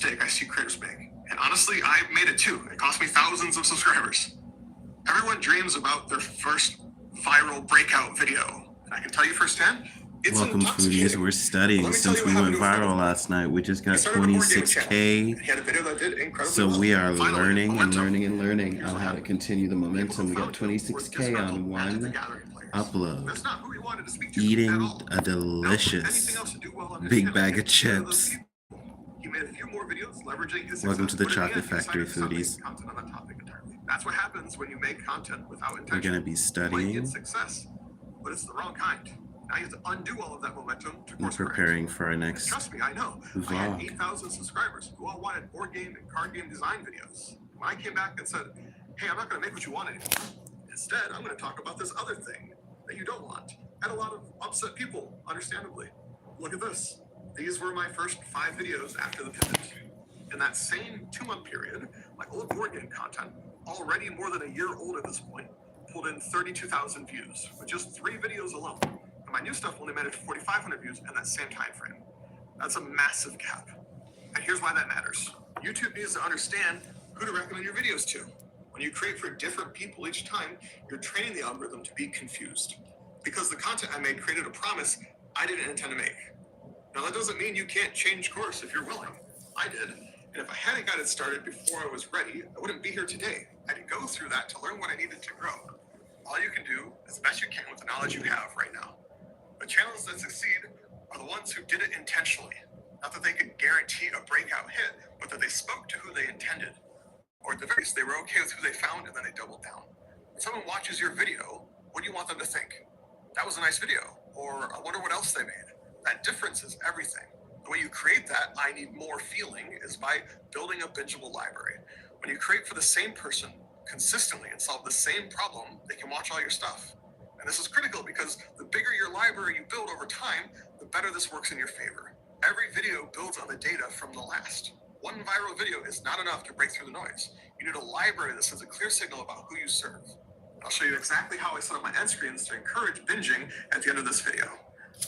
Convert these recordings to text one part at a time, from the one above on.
mistake I see creators make. And honestly, I made it too. It cost me thousands of subscribers. Everyone dreams about their first viral breakout video. And I can tell you firsthand, it's Welcome, foodies. We're studying since we went viral last night. We just got 26K. So we are learning and learning and learning on how to continue the momentum. We got 26K on one upload. Eating a delicious big bag of chips. Welcome to the Chocolate Factory, foodies. That's what happens when you make content without intention. We're going to be studying. Success, but it's the wrong kind. Now you have to undo all of that momentum to We're preparing for our next Trust me, I know. vlog. I had 8,000 subscribers who all wanted board game and card game design videos. When I came back and said, hey, I'm not going to make what you want anymore. Instead, I'm going to talk about this other thing that you don't want. I had a lot of upset people, understandably. Look at this. These were my first 5 videos after the pivot. In that same 2-month period, my old board game content, already more than a year old at this point, pulled in 32,000 views with just 3 videos alone. And my new stuff only managed 4,500 views in that same time frame. That's a massive gap. And here's why that matters. YouTube needs to understand who to recommend your videos to. When you create for different people each time, you're training the algorithm to be confused. Because the content I made created a promise I didn't intend to make. Now that doesn't mean you can't change course if you're willing. I did. And if I hadn't got it started before I was ready, I wouldn't be here today. I had to go through that to learn what I needed to grow. All you can do is the best you can with the knowledge you have right now. The channels that succeed are the ones who did it intentionally. Not that they could guarantee a breakout hit, but that they spoke to who they intended. Or at the very least, they were okay with who they found and then they doubled down. When someone watches your video, what do you want them to think? That was a nice video. Or I wonder what else they made. That difference is everything. The way you create that I need more feeling is by building a bingeable library. When you create for the same person consistently and solve the same problem, they can watch all your stuff. And this is critical because the bigger your library you build over time, the better this works in your favor. Every video builds on the data from the last. One viral video is not enough to break through the noise. You need a library that sends a clear signal about who you serve. I'll show you exactly how I set up my end screens to encourage binging at the end of this video.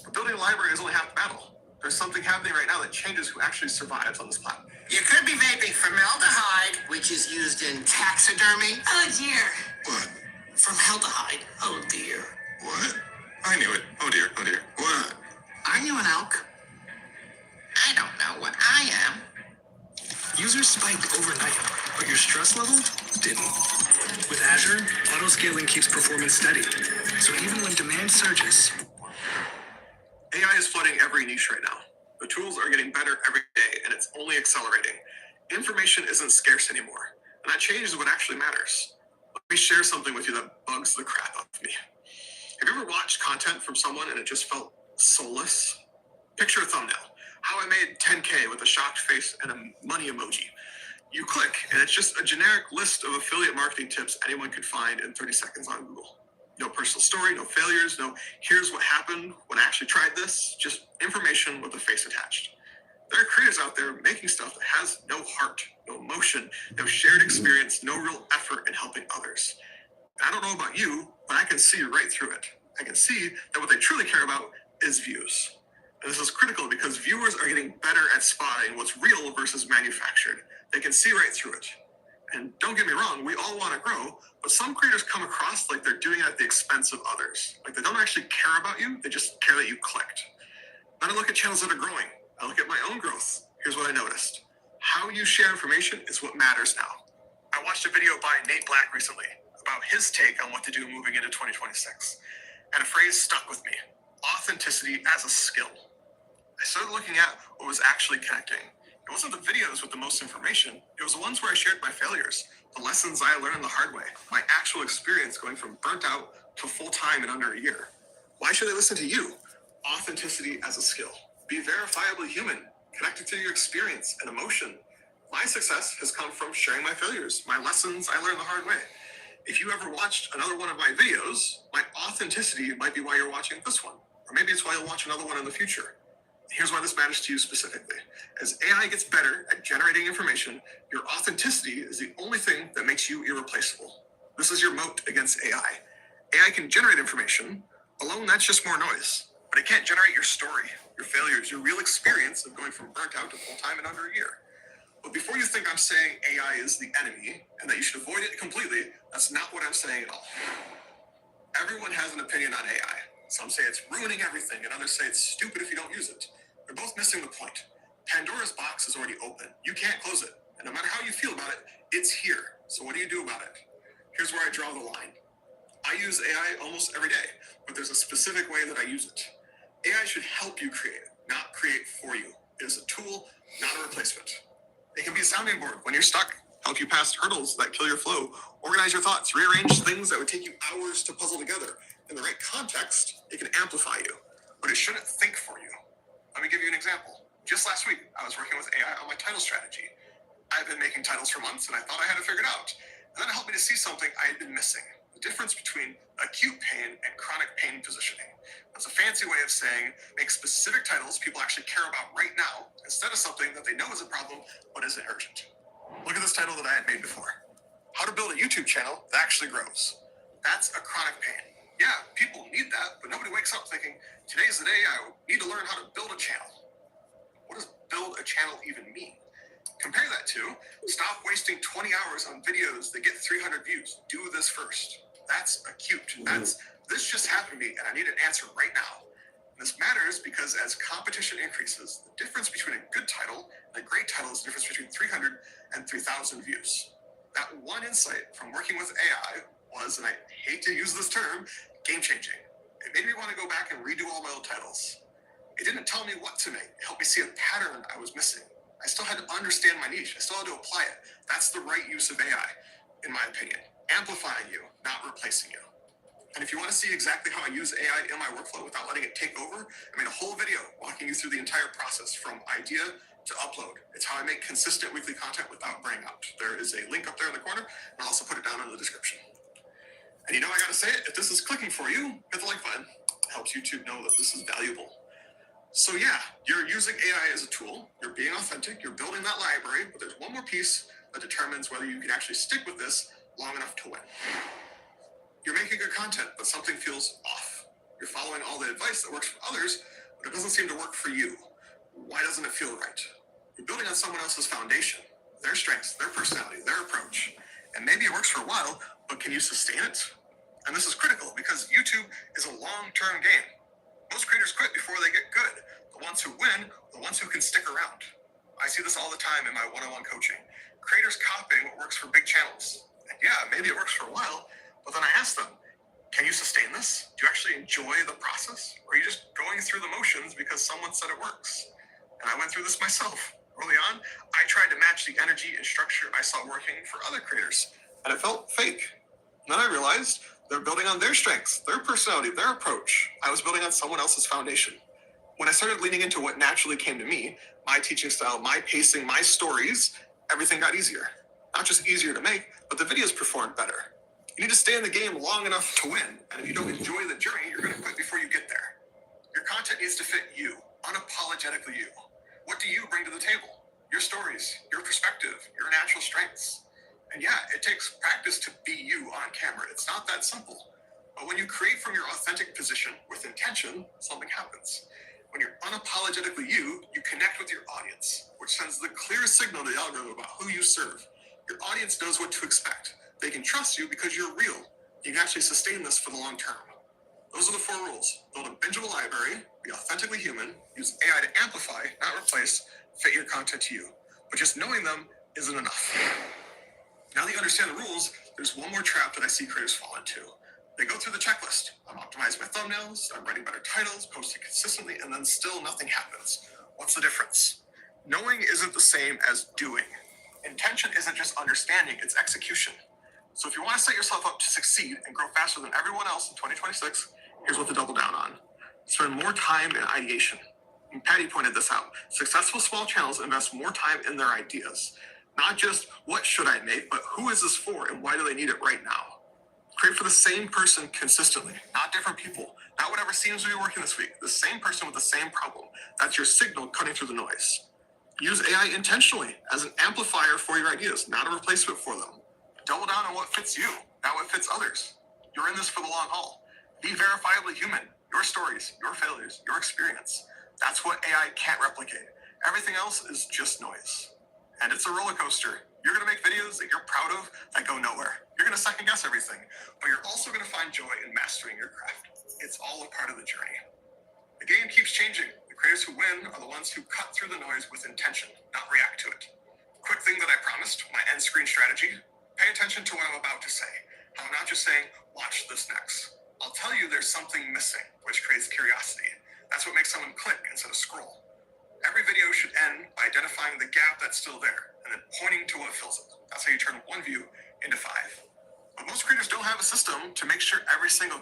But building a library is only half the battle. There's something happening right now that changes who actually survives on this planet. You could be vaping formaldehyde, which is used in taxidermy. Oh dear. What? Formaldehyde. Oh dear. What? I knew it. Oh dear, oh dear. What? Are you an elk? I don't know what I am. Users spiked overnight, but your stress level didn't. With Azure, auto-scaling keeps performance steady. So even when demand surges... AI is flooding every niche right now. The tools are getting better every day, and it's only accelerating. Information isn't scarce anymore, and that changes what actually matters. Let me share something with you that bugs the crap out of me. Have you ever watched content from someone and it just felt soulless? Picture a thumbnail. How I made 10K with a shocked face and a money emoji. You click, and it's just a generic list of affiliate marketing tips anyone could find in 30 seconds on Google. No personal story, no failures, no here's what happened when I actually tried this, just information with a face attached. There are creators out there making stuff that has no heart, no emotion, no shared experience, no real effort in helping others. I don't know about you, but I can see right through it. I can see that what they truly care about is views. And this is critical because viewers are getting better at spotting what's real versus manufactured. They can see right through it. And don't get me wrong, we all want to grow, but some creators come across like they're doing it at the expense of others. Like they don't actually care about you, they just care that you clicked. Then I look at channels that are growing. I look at my own growth. Here's what I noticed. How you share information is what matters now. I watched a video by Nate Black recently about his take on what to do moving into 2026. And a phrase stuck with me, authenticity as a skill. I started looking at what was actually connecting. It wasn't the videos with the most information. It was the ones where I shared my failures, the lessons I learned the hard way, my actual experience going from burnt out to full-time in under a year. Why should they listen to you? Authenticity as a skill. Be verifiably human, connected to your experience and emotion. My success has come from sharing my failures, my lessons I learned the hard way. If you ever watched another one of my videos, my authenticity might be why you're watching this one, or maybe it's why you'll watch another one in the future. Here's why this matters to you specifically. As AI gets better at generating information, your authenticity is the only thing that makes you irreplaceable. This is your moat against AI. AI can generate information. Alone, that's just more noise. But it can't generate your story, your failures, your real experience of going from burnt out to full-time in under a year. But before you think I'm saying AI is the enemy and that you should avoid it completely, that's not what I'm saying at all. Everyone has an opinion on AI. Some say it's ruining everything, and others say it's stupid if you don't use it. They're both missing the point. Pandora's box is already open. You can't close it. And no matter how you feel about it, it's here. So what do you do about it? Here's where I draw the line. I use AI almost every day, but there's a specific way that I use it. AI should help you create, not create for you. It is a tool, not a replacement. It can be a sounding board when you're stuck, help you pass hurdles that kill your flow, organize your thoughts, rearrange things that would take you hours to puzzle together. In the right context, it can amplify you, but it shouldn't think for you. Let me give you an example. Just last week, I was working with AI on my title strategy. I've been making titles for months, and I thought I had it figured out. And then it helped me to see something I had been missing. The difference between acute pain and chronic pain positioning. That's a fancy way of saying make specific titles people actually care about right now, instead of something that they know is a problem, but isn't urgent. Look at this title that I had made before. How to build a YouTube channel that actually grows. That's a chronic pain. Yeah, people need that, but nobody wakes up thinking, today's the day I need to learn how to build a channel. What does build a channel even mean? Compare that to, stop wasting 20 hours on videos that get 300 views. Do this first. That's acute. This just happened to me, and I need an answer right now. And this matters because as competition increases, the difference between a good title and a great title is the difference between 300 and 3,000 views. That one insight from working with AI was, and I hate to use this term, game-changing. It made me want to go back and redo all my old titles. It didn't tell me what to make. It helped me see a pattern I was missing. I still had to understand my niche. I still had to apply it. That's the right use of AI, in my opinion. Amplifying you, not replacing you. And if you want to see exactly how I use AI in my workflow without letting it take over, I made a whole video walking you through the entire process from idea to upload. It's how I make consistent weekly content without burning out. There is a link up there in the corner, and I'll also put it down in the description. And you know I gotta say it, if this is clicking for you, hit the like button. It helps YouTube know that this is valuable. So yeah, you're using AI as a tool, you're being authentic, you're building that library, but there's one more piece that determines whether you can actually stick with this long enough to win. You're making good content, but something feels off. You're following all the advice that works for others, but it doesn't seem to work for you. Why doesn't it feel right? You're building on someone else's foundation, their strengths, their personality, their approach. And maybe it works for a while, but can you sustain it? And this is critical because YouTube is a long-term game. Most creators quit before they get good. The ones who win, the ones who can stick around. I see this all the time in my one-on-one coaching. Creators copying what works for big channels. And yeah, maybe it works for a while, but then I ask them, can you sustain this? Do you actually enjoy the process? Or are you just going through the motions because someone said it works? And I went through this myself. Early on, I tried to match the energy and structure I saw working for other creators, and it felt fake. And then I realized they're building on their strengths, their personality, their approach. I was building on someone else's foundation. When I started leaning into what naturally came to me, my teaching style, my pacing, my stories, everything got easier. Not just easier to make, but the videos performed better. You need to stay in the game long enough to win, and if you don't enjoy the journey, you're gonna quit before you get there. Your content needs to fit you, unapologetically you. What do you bring to the table? Your stories, your perspective, your natural strengths. And yeah, it takes practice to be you on camera. It's not that simple. But when you create from your authentic position with intention, something happens. When you're unapologetically you, you connect with your audience, which sends the clearest signal to the algorithm about who you serve. Your audience knows what to expect. They can trust you because you're real. You can actually sustain this for the long term. Those are the 4 rules. Build a bingeable library, be authentically human, use AI to amplify, not replace, fit your content to you. But just knowing them isn't enough. Now that you understand the rules, there's one more trap that I see creators fall into. They go through the checklist. I'm optimizing my thumbnails, I'm writing better titles, posting consistently, and then still nothing happens. What's the difference? Knowing isn't the same as doing. Intention isn't just understanding, it's execution. So if you want to set yourself up to succeed and grow faster than everyone else in 2026, here's what to double down on. Spend more time in ideation. And Patty pointed this out. Successful small channels invest more time in their ideas. Not just what should I make, but who is this for and why do they need it right now? Create for the same person consistently, not different people. Not whatever seems to be working this week. The same person with the same problem. That's your signal cutting through the noise. Use AI intentionally as an amplifier for your ideas, not a replacement for them. Double down on what fits you, not what fits others. You're in this for the long haul. Be verifiably human. Your stories, your failures, your experience. That's what AI can't replicate. Everything else is just noise. And it's a roller coaster. You're gonna make videos that you're proud of that go nowhere. You're gonna second guess everything, but you're also gonna find joy in mastering your craft. It's all a part of the journey. The game keeps changing. The creators who win are the ones who cut through the noise with intention, not react to it. Quick thing that I promised, my end screen strategy. Pay attention to what I'm about to say. I'm not just saying, watch this next. I'll tell you there's something missing, which creates curiosity. That's what makes someone click instead of scroll. Every video should end by identifying the gap that's still there and then pointing to what fills it. That's how you turn one view into 5. But most creators don't have a system to make sure every single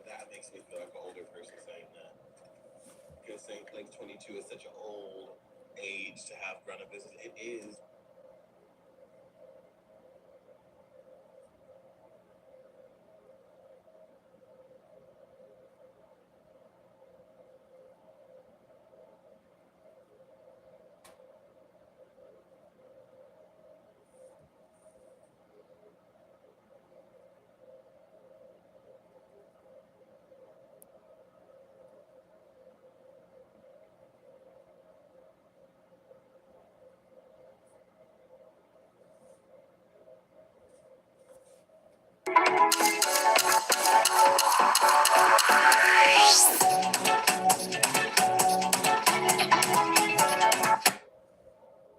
That makes me feel like an older person saying that. Because saying like 22 is such an old age to have run a business. It is.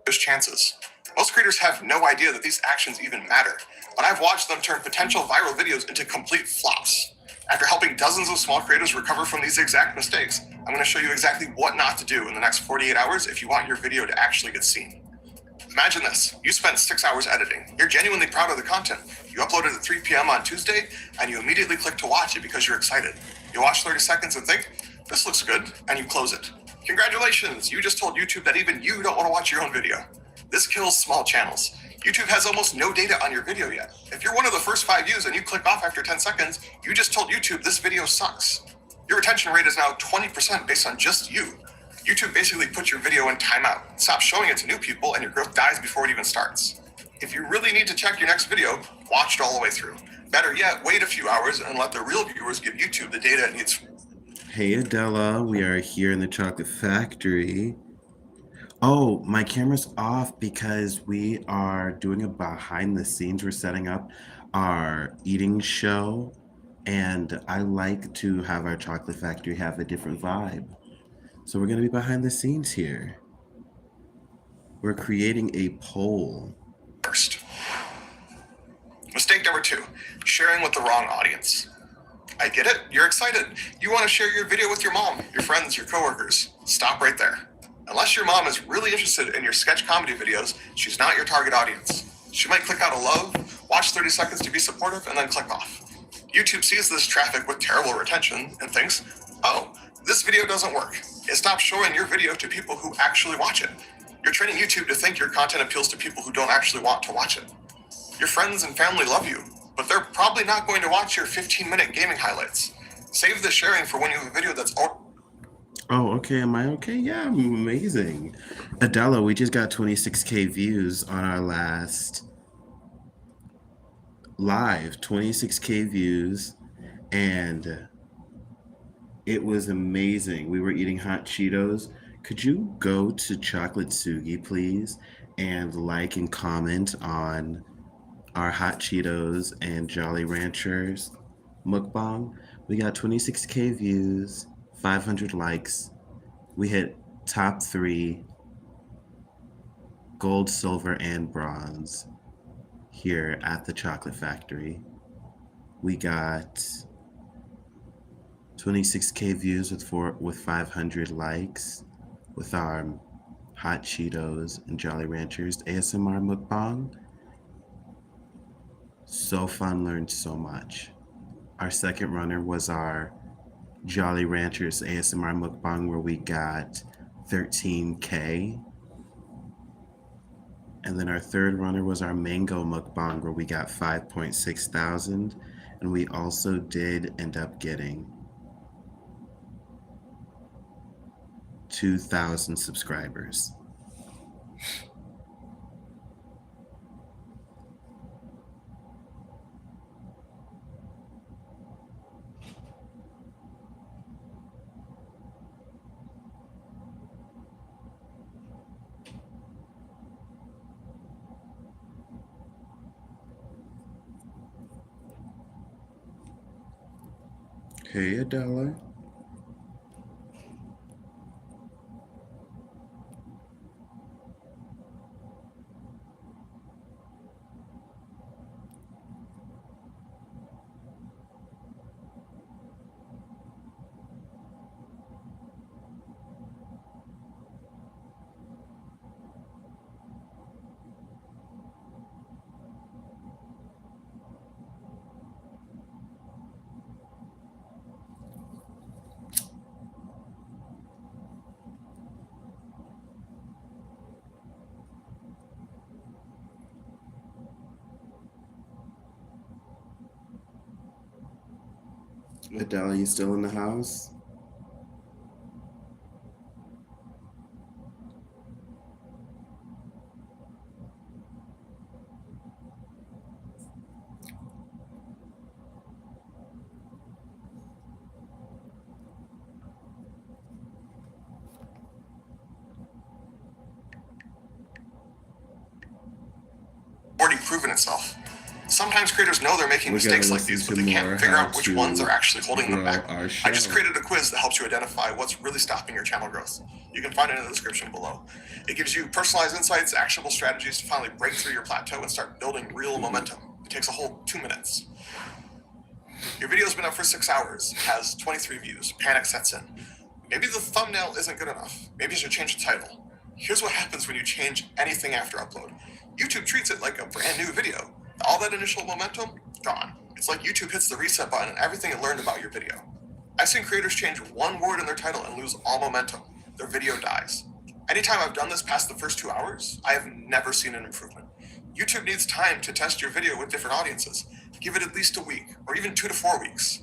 There's chances. Most creators have no idea that these actions even matter, but I've watched them turn potential viral videos into complete flops. After helping dozens of small creators recover from these exact mistakes, I'm going to show you exactly what not to do in the next 48 hours if you want your video to actually get seen. Imagine this. You spent 6 hours editing. You're genuinely proud of the content. You uploaded at 3 p.m. on Tuesday, and you immediately click to watch it because you're excited. You watch 30 seconds and think, this looks good, and you close it. Congratulations, you just told YouTube that even you don't want to watch your own video. This kills small channels. YouTube has almost no data on your video yet. If you're one of the first 5 views and you click off after 10 seconds, you just told YouTube this video sucks. Your retention rate is now 20% based on just you. YouTube basically puts your video in timeout, stops showing it to new people, and your growth dies before it even starts. If you really need to check your next video, watch it all the way through. Better yet, wait a few hours and let the real viewers give YouTube the data it needs. Hey Adela, we are here in the Chocolate Factory. Oh, my camera's off because we are doing a behind the scenes. We're setting up our eating show, and I like to have our Chocolate Factory have a different vibe. So we're going to be behind the scenes here. We're creating a poll. First, 2, sharing with the wrong audience. I get it. You're excited. You want to share your video with your mom, your friends, your coworkers. Stop right there. Unless your mom is really interested in your sketch comedy videos, she's not your target audience. She might click out a love, watch 30 seconds to be supportive, and then click off. YouTube sees this traffic with terrible retention and thinks, oh, this video doesn't work. It stops showing your video to people who actually watch it. You're training YouTube to think your content appeals to people who don't actually want to watch it. Your friends and family love you, but they're probably not going to watch your 15-minute gaming highlights. Save the sharing for when you have a video that's Oh, okay. Am I okay? Yeah, I'm amazing. Adela, we just got 26K views on our last live. 26K views. And it was amazing. We were eating hot Cheetos. Could you go to Chocolate Sugi, please, and like and comment on our hot Cheetos and Jolly Ranchers mukbang? We got 26K views, 500 likes. We hit top 3 gold, silver, and bronze here at the Chocolate Factory. We got 26K views with 500 likes with our hot Cheetos and Jolly Ranchers ASMR mukbang. So fun, learned so much. Our second runner was our Jolly Ranchers ASMR mukbang where we got 13K. And then our third runner was our mango mukbang where we got 5.6 thousand. And we also did end up getting 2,000 subscribers. Hey, Adela. Adele, you still in the house? already proven itself. Sometimes creators know they're making mistakes like these, but they can't figure out which ones are actually holding them back. I just created a quiz that helps you identify what's really stopping your channel growth. You can find it in the description below. It gives you personalized insights, actionable strategies to finally break through your plateau and start building real momentum. It takes a whole 2 minutes. Your video's been up for 6 hours, has 23 views, panic sets in. Maybe the thumbnail isn't good enough. Maybe you should change the title. Here's what happens when you change anything after upload. YouTube treats it like a brand new video. All that initial momentum, gone. It's like YouTube hits the reset button and everything it learned about your video. I've seen creators change one word in their title and lose all momentum. Their video dies. Anytime I've done this past the first 2 hours, I have never seen an improvement. YouTube needs time to test your video with different audiences. Give it at least a week, or even 2 to 4 weeks.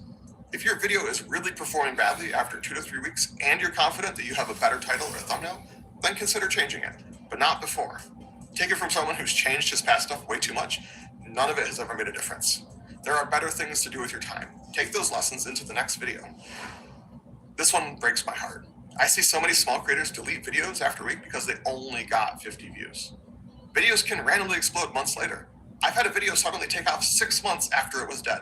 If your video is really performing badly after 2 to 3 weeks and you're confident that you have a better title or thumbnail, then consider changing it, but not before. Take it from someone who's changed his past stuff way too much. None of it has ever made a difference. There are better things to do with your time. Take those lessons into the next video. This one breaks my heart. I see so many small creators delete videos after a week because they only got 50 views. Videos can randomly explode months later. I've had a video suddenly take off 6 months after it was dead.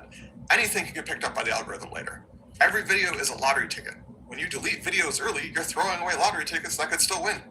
Anything can get picked up by the algorithm later. Every video is a lottery ticket. When you delete videos early, you're throwing away lottery tickets that could still win.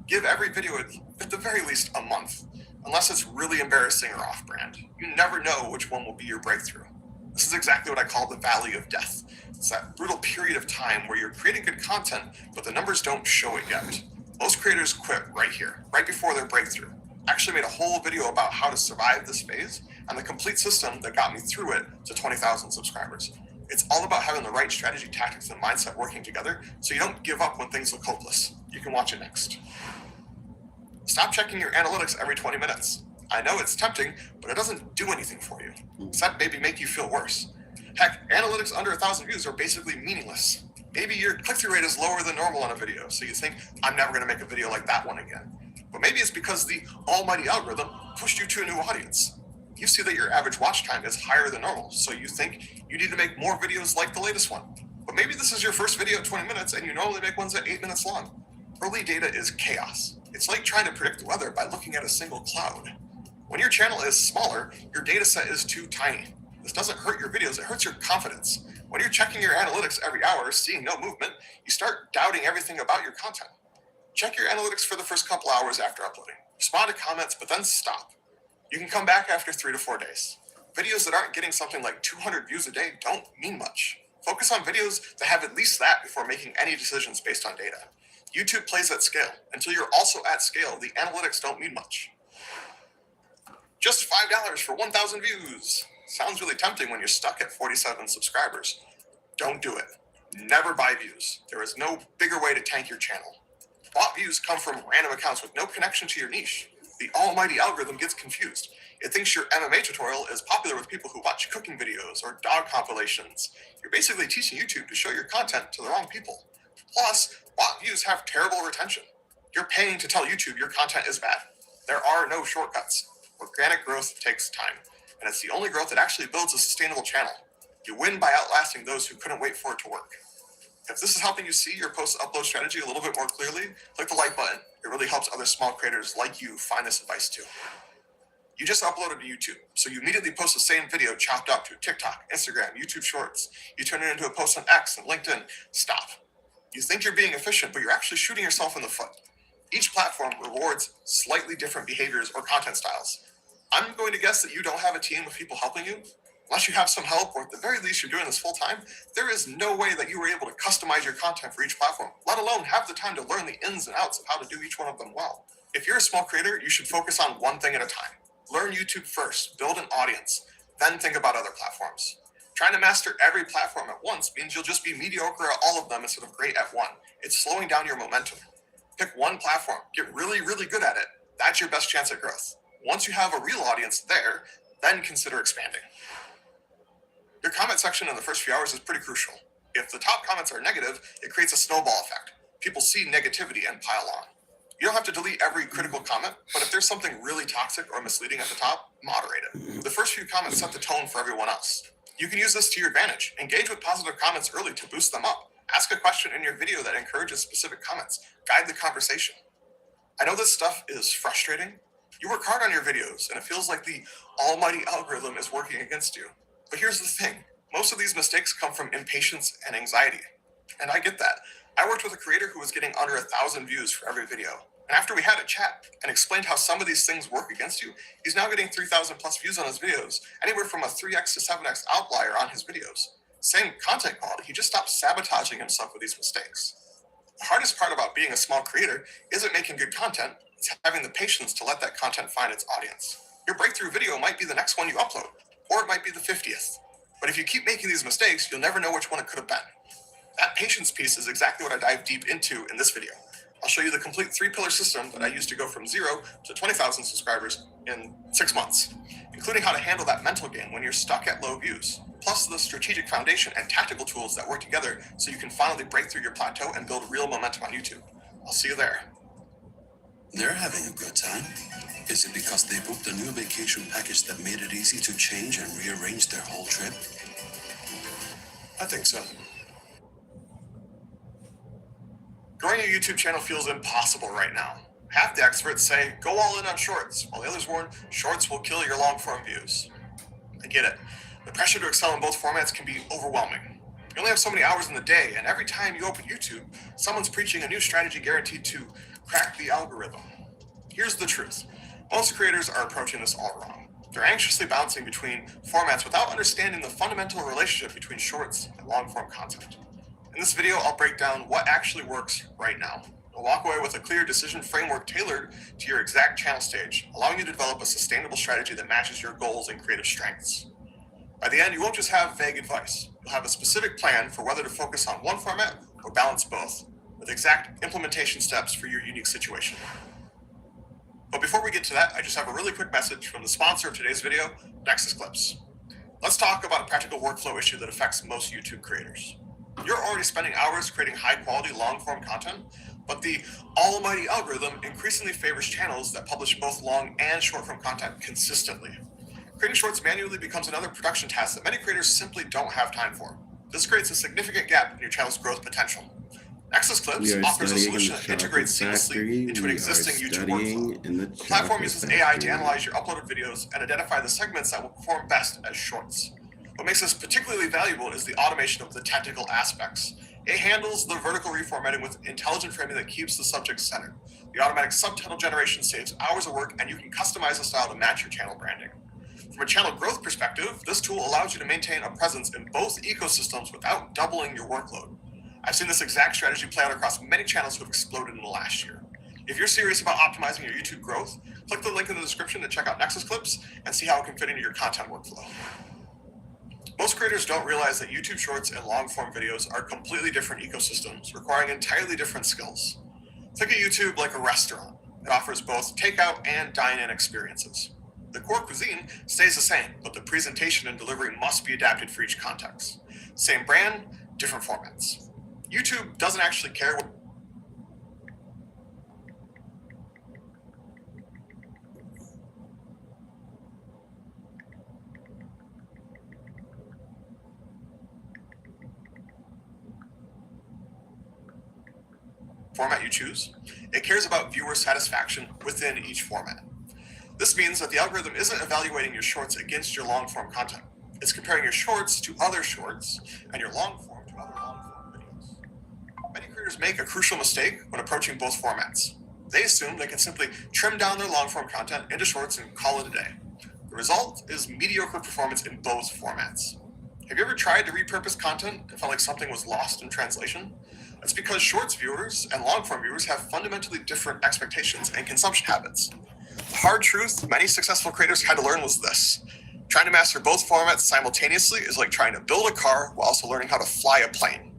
Give every video at the very least a month. unless it's really embarrassing or off-brand. You never know which one will be your breakthrough. This is exactly what I call the valley of death. It's that brutal period of time where you're creating good content, but the numbers don't show it yet. Most creators quit right here, right before their breakthrough. I actually made a whole video about how to survive this phase and the complete system that got me through it to 20,000 subscribers. It's all about having the right strategy, tactics, and mindset working together so you don't give up when things look hopeless. You can watch it next. Stop checking your analytics every 20 minutes. I know it's tempting, but it doesn't do anything for you, except maybe make you feel worse. Heck, analytics under 1,000 views are basically meaningless. Maybe your click-through rate is lower than normal on a video, so you think, I'm never going to make a video like that one again. But maybe it's because the almighty algorithm pushed you to a new audience. You see that your average watch time is higher than normal, so you think you need to make more videos like the latest one. But maybe this is your first video at 20 minutes and you normally make ones at 8 minutes long. Early data is chaos. It's like trying to predict the weather by looking at a single cloud. When your channel is smaller, your data set is too tiny. This doesn't hurt your videos, it hurts your confidence. When you're checking your analytics every hour, seeing no movement, you start doubting everything about your content. Check your analytics for the first couple hours after uploading. Respond to comments, but then stop. You can come back after 3 to 4 days. Videos that aren't getting something like 200 views a day don't mean much. Focus on videos that have at least that before making any decisions based on data. YouTube plays at scale. Until you're also at scale, the analytics don't mean much. Just $5 for 1,000 views. Sounds really tempting when you're stuck at 47 subscribers. Don't do it. Never buy views. There is no bigger way to tank your channel. Bought views come from random accounts with no connection to your niche. The almighty algorithm gets confused. It thinks your MMA tutorial is popular with people who watch cooking videos or dog compilations. You're basically teaching YouTube to show your content to the wrong people. Plus, bot views have terrible retention. You're paying to tell YouTube your content is bad. There are no shortcuts. Organic growth takes time, and it's the only growth that actually builds a sustainable channel. You win by outlasting those who couldn't wait for it to work. If this is helping you see your post-upload strategy a little bit more clearly, click the like button. It really helps other small creators like you find this advice too. You just uploaded to YouTube, so you immediately post the same video chopped up to TikTok, Instagram, YouTube Shorts. You turn it into a post on X and LinkedIn. Stop. You think you're being efficient, but you're actually shooting yourself in the foot. Each platform rewards slightly different behaviors or content styles. I'm going to guess that you don't have a team of people helping you. Unless you have some help, or at the very least you're doing this full time, there is no way that you were able to customize your content for each platform, let alone have the time to learn the ins and outs of how to do each one of them well. If you're a small creator, you should focus on one thing at a time. Learn YouTube first, build an audience, then think about other platforms. Trying to master every platform at once means you'll just be mediocre at all of them instead of great at one. It's slowing down your momentum. Pick one platform, get really, really good at it. That's your best chance at growth. Once you have a real audience there, then consider expanding. Your comment section in the first few hours is pretty crucial. If the top comments are negative, it creates a snowball effect. People see negativity and pile on. You don't have to delete every critical comment, but if there's something really toxic or misleading at the top, moderate it. The first few comments set the tone for everyone else. You can use this to your advantage. Engage with positive comments early to boost them up. Ask a question in your video that encourages specific comments. Guide the conversation. I know this stuff is frustrating. You work hard on your videos, and it feels like the almighty algorithm is working against you. But here's the thing. Most of these mistakes come from impatience and anxiety. And I get that. I worked with a creator who was getting under 1,000 views for every video. And after we had a chat and explained how some of these things work against you, he's now getting 3,000 plus views on his videos, anywhere from a 3x to 7x outlier on his videos. Same content quality, he just stopped sabotaging himself with these mistakes. The hardest part about being a small creator isn't making good content, it's having the patience to let that content find its audience. Your breakthrough video might be the next one you upload, or it might be the 50th. But if you keep making these mistakes, you'll never know which one it could have been. That patience piece is exactly what I dive deep into in this video. I'll show you the complete 3-pillar system that I used to go from 0 to 20,000 subscribers in 6 months, including how to handle that mental game when you're stuck at low views, plus the strategic foundation and tactical tools that work together so you can finally break through your plateau and build real momentum on YouTube. I'll see you there. They're having a good time. Is it because they booked a new vacation package that made it easy to change and rearrange their whole trip? I think so. Growing a YouTube channel feels impossible right now. Half the experts say, go all in on shorts, while the others warn, shorts will kill your long-form views. I get it. The pressure to excel in both formats can be overwhelming. You only have so many hours in the day, and every time you open YouTube, someone's preaching a new strategy guaranteed to crack the algorithm. Here's the truth. Most creators are approaching this all wrong. They're anxiously bouncing between formats without understanding the fundamental relationship between shorts and long-form content. In this video, I'll break down what actually works right now. You'll walk away with a clear decision framework tailored to your exact channel stage, allowing you to develop a sustainable strategy that matches your goals and creative strengths. By the end, you won't just have vague advice. You'll have a specific plan for whether to focus on one format or balance both, with exact implementation steps for your unique situation. But before we get to that, I just have a really quick message from the sponsor of today's video, Nexus Clips. Let's talk about a practical workflow issue that affects most YouTube creators. You're already spending hours creating high-quality, long-form content, but the almighty algorithm increasingly favors channels that publish both long and short-form content consistently. Creating shorts manually becomes another production task that many creators simply don't have time for. This creates a significant gap in your channel's growth potential. Nexus Clips offers a solution that integrates seamlessly into an existing YouTube workflow. The platform uses AI to analyze your uploaded videos and identify the segments that will perform best as shorts. What makes this particularly valuable is the automation of the technical aspects. It handles the vertical reformatting with intelligent framing that keeps the subject centered. The automatic subtitle generation saves hours of work, and you can customize the style to match your channel branding. From a channel growth perspective, this tool allows you to maintain a presence in both ecosystems without doubling your workload. I've seen this exact strategy play out across many channels who have exploded in the last year. If you're serious about optimizing your YouTube growth, click the link in the description to check out Nexus Clips and see how it can fit into your content workflow. Most creators don't realize that YouTube Shorts and long-form videos are completely different ecosystems, requiring entirely different skills. Think of YouTube like a restaurant. It offers both takeout and dine-in experiences. The core cuisine stays the same, but the presentation and delivery must be adapted for each context. Same brand, different formats. YouTube doesn't actually care what format you choose. It cares about viewer satisfaction within each format. This means that the algorithm isn't evaluating your shorts against your long-form content. It's comparing your shorts to other shorts and your long-form to other long-form videos. Many creators make a crucial mistake when approaching both formats. They assume they can simply trim down their long-form content into shorts and call it a day. The result is mediocre performance in both formats. Have you ever tried to repurpose content and felt like something was lost in translation? That's because shorts viewers and long-form viewers have fundamentally different expectations and consumption habits. The hard truth many successful creators had to learn was this. Trying to master both formats simultaneously is like trying to build a car while also learning how to fly a plane.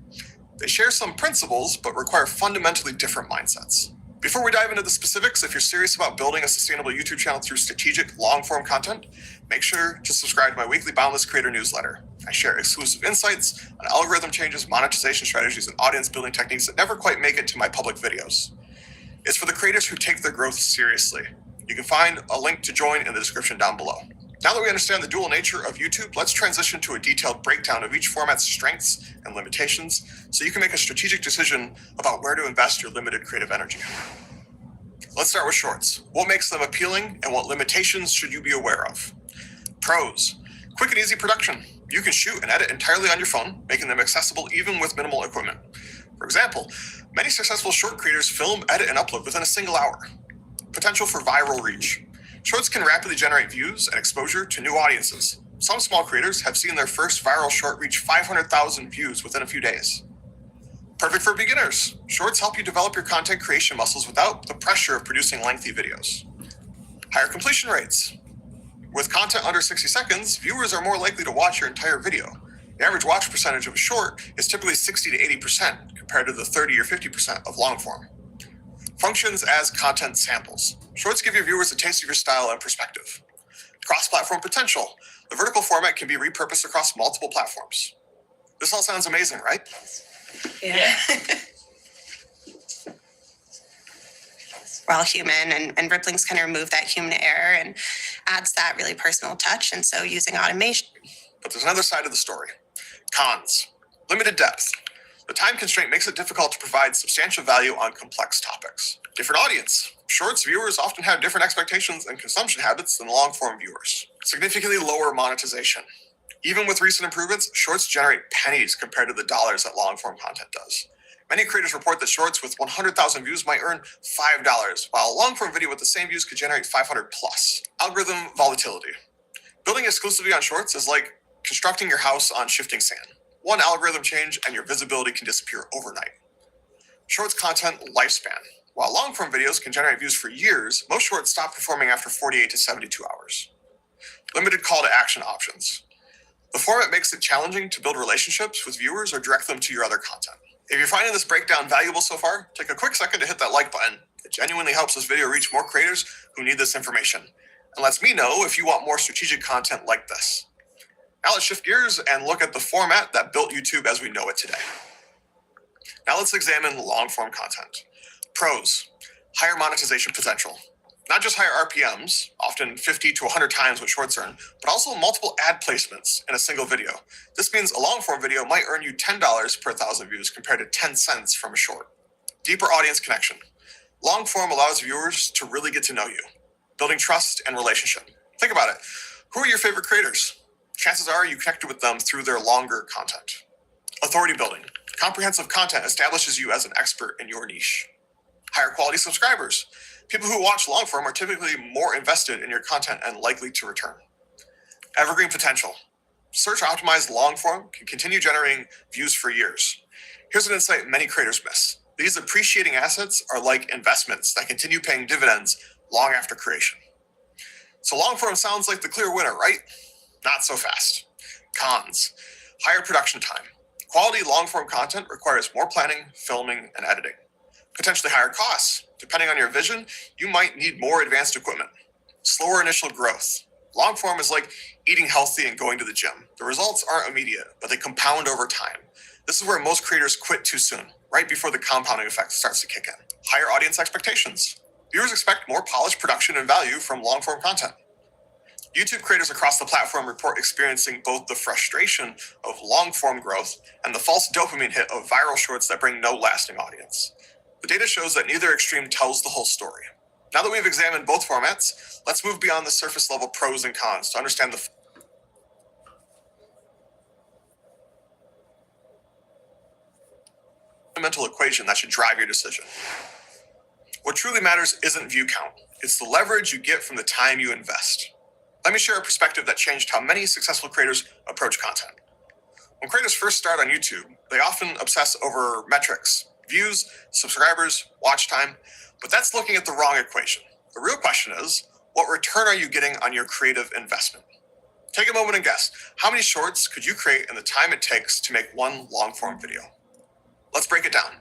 They share some principles, but require fundamentally different mindsets. Before we dive into the specifics, if you're serious about building a sustainable YouTube channel through strategic, long-form content, make sure to subscribe to my weekly Boundless Creator newsletter. I share exclusive insights on algorithm changes, monetization strategies, and audience building techniques that never quite make it to my public videos. It's for the creators who take their growth seriously. You can find a link to join in the description down below. Now that we understand the dual nature of YouTube, let's transition to a detailed breakdown of each format's strengths and limitations so you can make a strategic decision about where to invest your limited creative energy. Let's start with shorts. What makes them appealing and what limitations should you be aware of? Pros: quick and easy production. You can shoot and edit entirely on your phone, making them accessible even with minimal equipment. For example, many successful short creators film, edit, and upload within a single hour. Potential for viral reach. Shorts can rapidly generate views and exposure to new audiences. Some small creators have seen their first viral short reach 500,000 views within a few days. Perfect for beginners. Shorts help you develop your content creation muscles without the pressure of producing lengthy videos. Higher completion rates. With content under 60 seconds, viewers are more likely to watch your entire video. The average watch percentage of a short is typically 60 to 80% compared to the 30 or 50% of long form. Functions as content samples. Shorts give your viewers a taste of your style and perspective. Cross-platform potential. The vertical format can be repurposed across multiple platforms. This all sounds amazing, right? Yeah. We're all human, and Ripplings kind of remove that human error and adds that really personal touch. And so using automation. But there's another side of the story. Cons. Limited depth. The time constraint makes it difficult to provide substantial value on complex topics. Different audience. Shorts viewers often have different expectations and consumption habits than long-form viewers. Significantly lower monetization. Even with recent improvements, shorts generate pennies compared to the dollars that long-form content does. Many creators report that shorts with 100,000 views might earn $5, while a long-form video with the same views could generate 500 plus. Algorithm volatility. Building exclusively on shorts is like constructing your house on shifting sand. One algorithm change and your visibility can disappear overnight. Shorts content lifespan. While long-form videos can generate views for years, most shorts stop performing after 48 to 72 hours. Limited call to action options. The format makes it challenging to build relationships with viewers or direct them to your other content. If you're finding this breakdown valuable so far, take a quick second to hit that like button. It genuinely helps this video reach more creators who need this information, and lets me know if you want more strategic content like this. Now let's shift gears and look at the format that built YouTube as we know it today. Now let's examine long-form content. Pros: higher monetization potential. Not just higher RPMs, often 50 to 100 times what shorts earn, but also multiple ad placements in a single video. This means a long-form video might earn you $10 per 1,000 views compared to 10 cents from a short. Deeper audience connection. Long-form allows viewers to really get to know you, building trust and relationship. Think about it. Who are your favorite creators? Chances are you connected with them through their longer content. Authority building. Comprehensive content establishes you as an expert in your niche. Higher quality subscribers. People who watch long form are typically more invested in your content and likely to return. Evergreen potential. Search optimized long form can continue generating views for years. Here's an insight many creators miss. These appreciating assets are like investments that continue paying dividends long after creation. So long form sounds like the clear winner, right? Not so fast. Cons. Higher production time. Quality long form content requires more planning, filming, and editing. Potentially higher costs. Depending on your vision, you might need more advanced equipment. Slower initial growth. Long form is like eating healthy and going to the gym. The results aren't immediate, but they compound over time. This is where most creators quit too soon, right before the compounding effect starts to kick in. Higher audience expectations. Viewers expect more polished production and value from long form content. YouTube creators across the platform report experiencing both the frustration of long form growth and the false dopamine hit of viral shorts that bring no lasting audience. The data shows that neither extreme tells the whole story. Now that we've examined both formats, let's move beyond the surface level pros and cons to understand the fundamental equation that should drive your decision. What truly matters isn't view count. It's the leverage you get from the time you invest. Let me share a perspective that changed how many successful creators approach content. When creators first start on YouTube, they often obsess over metrics. Views, subscribers, watch time, but that's looking at the wrong equation. The real question is, what return are you getting on your creative investment? Take a moment and guess, how many shorts could you create in the time it takes to make one long-form video? Let's break it down.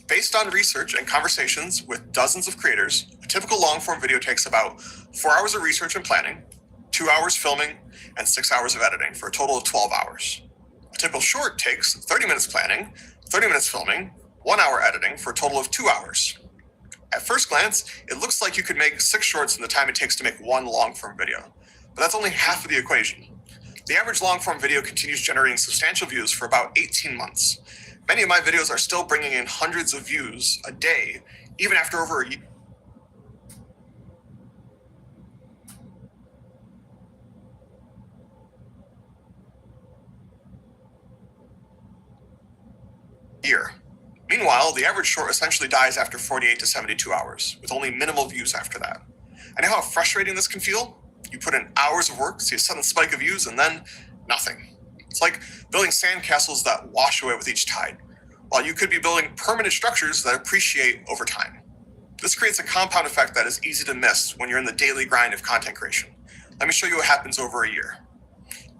Based on research and conversations with dozens of creators, a typical long-form video takes about 4 hours of research and planning, 2 hours filming, and 6 hours of editing for a total of 12 hours. A typical short takes 30 minutes planning, 30 minutes filming, 1 hour editing for a total of 2 hours. At first glance, it looks like you could make 6 shorts in the time it takes to make one long-form video, but that's only half of the equation. The average long-form video continues generating substantial views for about 18 months. Many of my videos are still bringing in hundreds of views a day, even after over a year. Meanwhile, the average short essentially dies after 48 to 72 hours, with only minimal views after that. I know how frustrating this can feel. You put in hours of work, see a sudden spike of views, and then nothing. It's like building sandcastles that wash away with each tide, while you could be building permanent structures that appreciate over time. This creates a compound effect that is easy to miss when you're in the daily grind of content creation. Let me show you what happens over a year.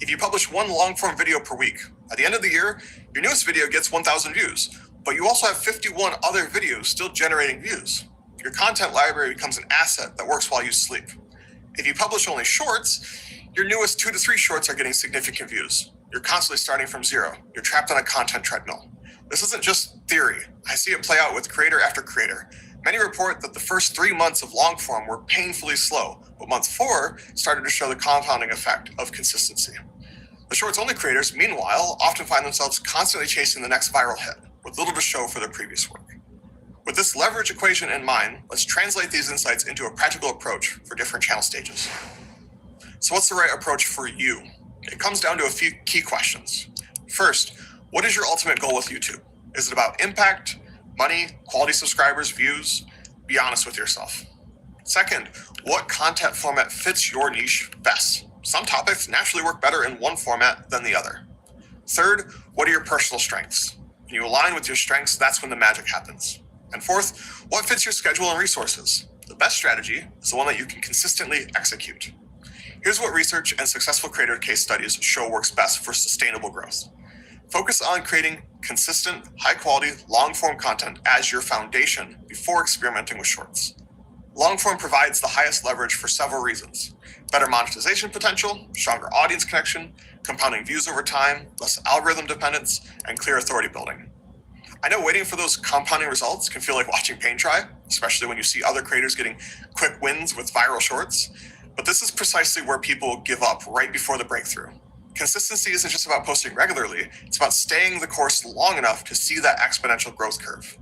If you publish one long-form video per week, at the end of the year, your newest video gets 1,000 views, but you also have 51 other videos still generating views. Your content library becomes an asset that works while you sleep. If you publish only shorts, your newest 2 to 3 shorts are getting significant views. You're constantly starting from zero. You're trapped on a content treadmill. This isn't just theory. I see it play out with creator after creator. Many report that the first 3 months of long form were painfully slow, but month 4 started to show the compounding effect of consistency. The shorts only creators, meanwhile, often find themselves constantly chasing the next viral hit, with little to show for their previous work. With this leverage equation in mind, let's translate these insights into a practical approach for different channel stages. So what's the right approach for you? It comes down to a few key questions. First, what is your ultimate goal with YouTube? Is it about impact, Money, quality subscribers, views. Be honest with yourself. Second, what content format fits your niche best? Some topics naturally work better in one format than the other. Third, what are your personal strengths? When you align with your strengths, that's when the magic happens. And fourth, what fits your schedule and resources? The best strategy is the one that you can consistently execute. Here's what research and successful creator case studies show works best for sustainable growth. Focus on creating consistent, high-quality, long-form content as your foundation before experimenting with shorts. Long-form provides the highest leverage for several reasons. Better monetization potential, stronger audience connection, compounding views over time, less algorithm dependence, and clear authority building. I know waiting for those compounding results can feel like watching paint dry, especially when you see other creators getting quick wins with viral shorts, but this is precisely where people give up right before the breakthrough. Consistency isn't just about posting regularly, it's about staying the course long enough to see that exponential growth curve.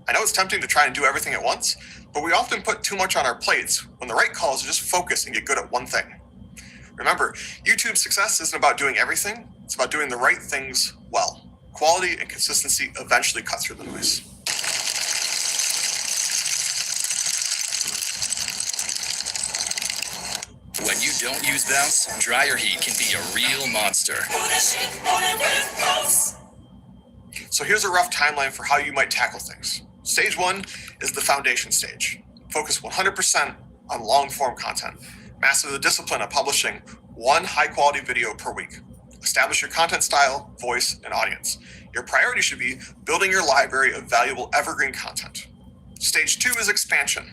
I know it's tempting to try and do everything at once, but we often put too much on our plates when the right call is to just focus and get good at one thing. Remember, YouTube success isn't about doing everything, it's about doing the right things well. Quality and consistency eventually cut through the noise. When you don't use bounce, dryer heat can be a real monster. So here's a rough timeline for how you might tackle things. Stage 1 is the foundation stage. Focus 100% on long-form content. Master the discipline of publishing one high-quality video per week. Establish your content style, voice, and audience. Your priority should be building your library of valuable evergreen content. Stage 2 is expansion.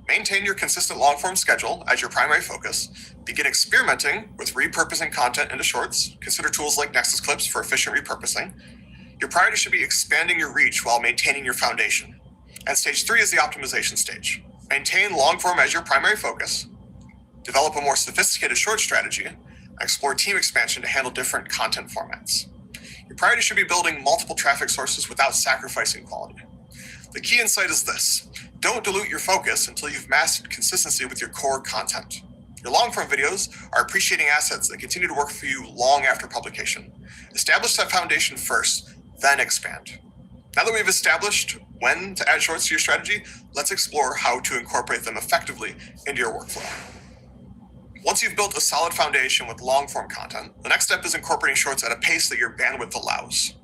Maintain your consistent long-form schedule as your primary focus. Begin experimenting with repurposing content into shorts. Consider tools like Nexus Clips for efficient repurposing. Your priority should be expanding your reach while maintaining your foundation. And stage 3 is the optimization stage. Maintain long-form as your primary focus. Develop a more sophisticated short strategy. And explore team expansion to handle different content formats. Your priority should be building multiple traffic sources without sacrificing quality. The key insight is this: don't dilute your focus until you've mastered consistency with your core content. Your long-form videos are appreciating assets that continue to work for you long after publication. Establish that foundation first, then expand. Now that we've established when to add shorts to your strategy, let's explore how to incorporate them effectively into your workflow. Once you've built a solid foundation with long-form content, the next step is incorporating shorts at a pace that your bandwidth allows.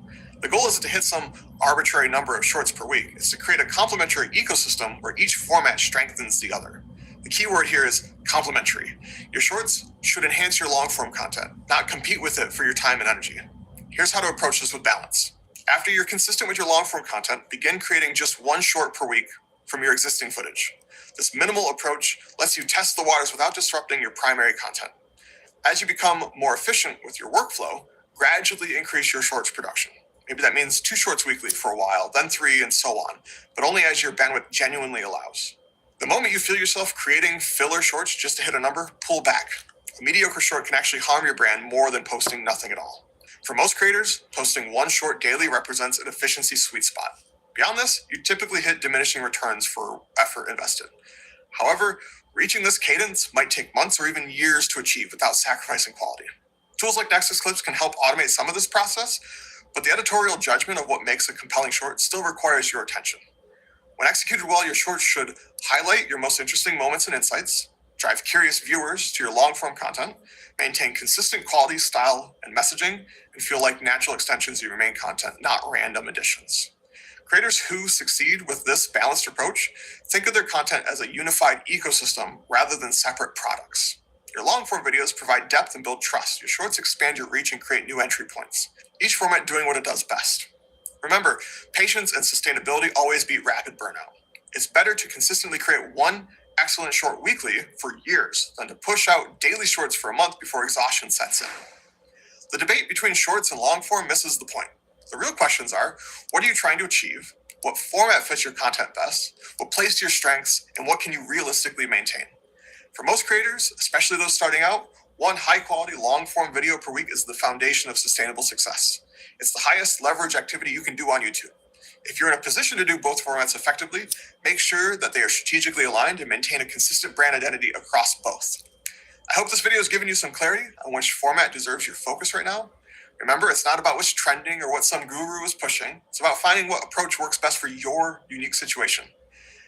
The goal isn't to hit some arbitrary number of shorts per week. It's to create a complementary ecosystem where each format strengthens the other. The key word here is complementary. Your shorts should enhance your long-form content, not compete with it for your time and energy. Here's how to approach this with balance. After you're consistent with your long-form content, begin creating just one short per week from your existing footage. This minimal approach lets you test the waters without disrupting your primary content. As you become more efficient with your workflow, gradually increase your shorts production. Maybe that means 2 shorts weekly for a while, then 3, and so on, but only as your bandwidth genuinely allows. The moment you feel yourself creating filler shorts just to hit a number, pull back. A mediocre short can actually harm your brand more than posting nothing at all. For most creators, posting 1 short daily represents an efficiency sweet spot. Beyond this, you typically hit diminishing returns for effort invested. However, reaching this cadence might take months or even years to achieve without sacrificing quality. Tools like Nexus Clips can help automate some of this process, but the editorial judgment of what makes a compelling short still requires your attention. When executed well, your shorts should highlight your most interesting moments and insights, drive curious viewers to your long-form content, maintain consistent quality, style, and messaging, and feel like natural extensions of your main content, not random additions. Creators who succeed with this balanced approach think of their content as a unified ecosystem rather than separate products. Your long-form videos provide depth and build trust. Your shorts expand your reach and create new entry points, each format doing what it does best. Remember, patience and sustainability always beat rapid burnout. It's better to consistently create one excellent short weekly for years than to push out daily shorts for a month before exhaustion sets in. The debate between shorts and long-form misses the point. The real questions are, what are you trying to achieve? What format fits your content best? What plays to your strengths? And what can you realistically maintain? For most creators, especially those starting out, one high-quality, long-form video per week is the foundation of sustainable success. It's the highest leverage activity you can do on YouTube. If you're in a position to do both formats effectively, make sure that they are strategically aligned and maintain a consistent brand identity across both. I hope this video has given you some clarity on which format deserves your focus right now. Remember, it's not about what's trending or what some guru is pushing. It's about finding what approach works best for your unique situation.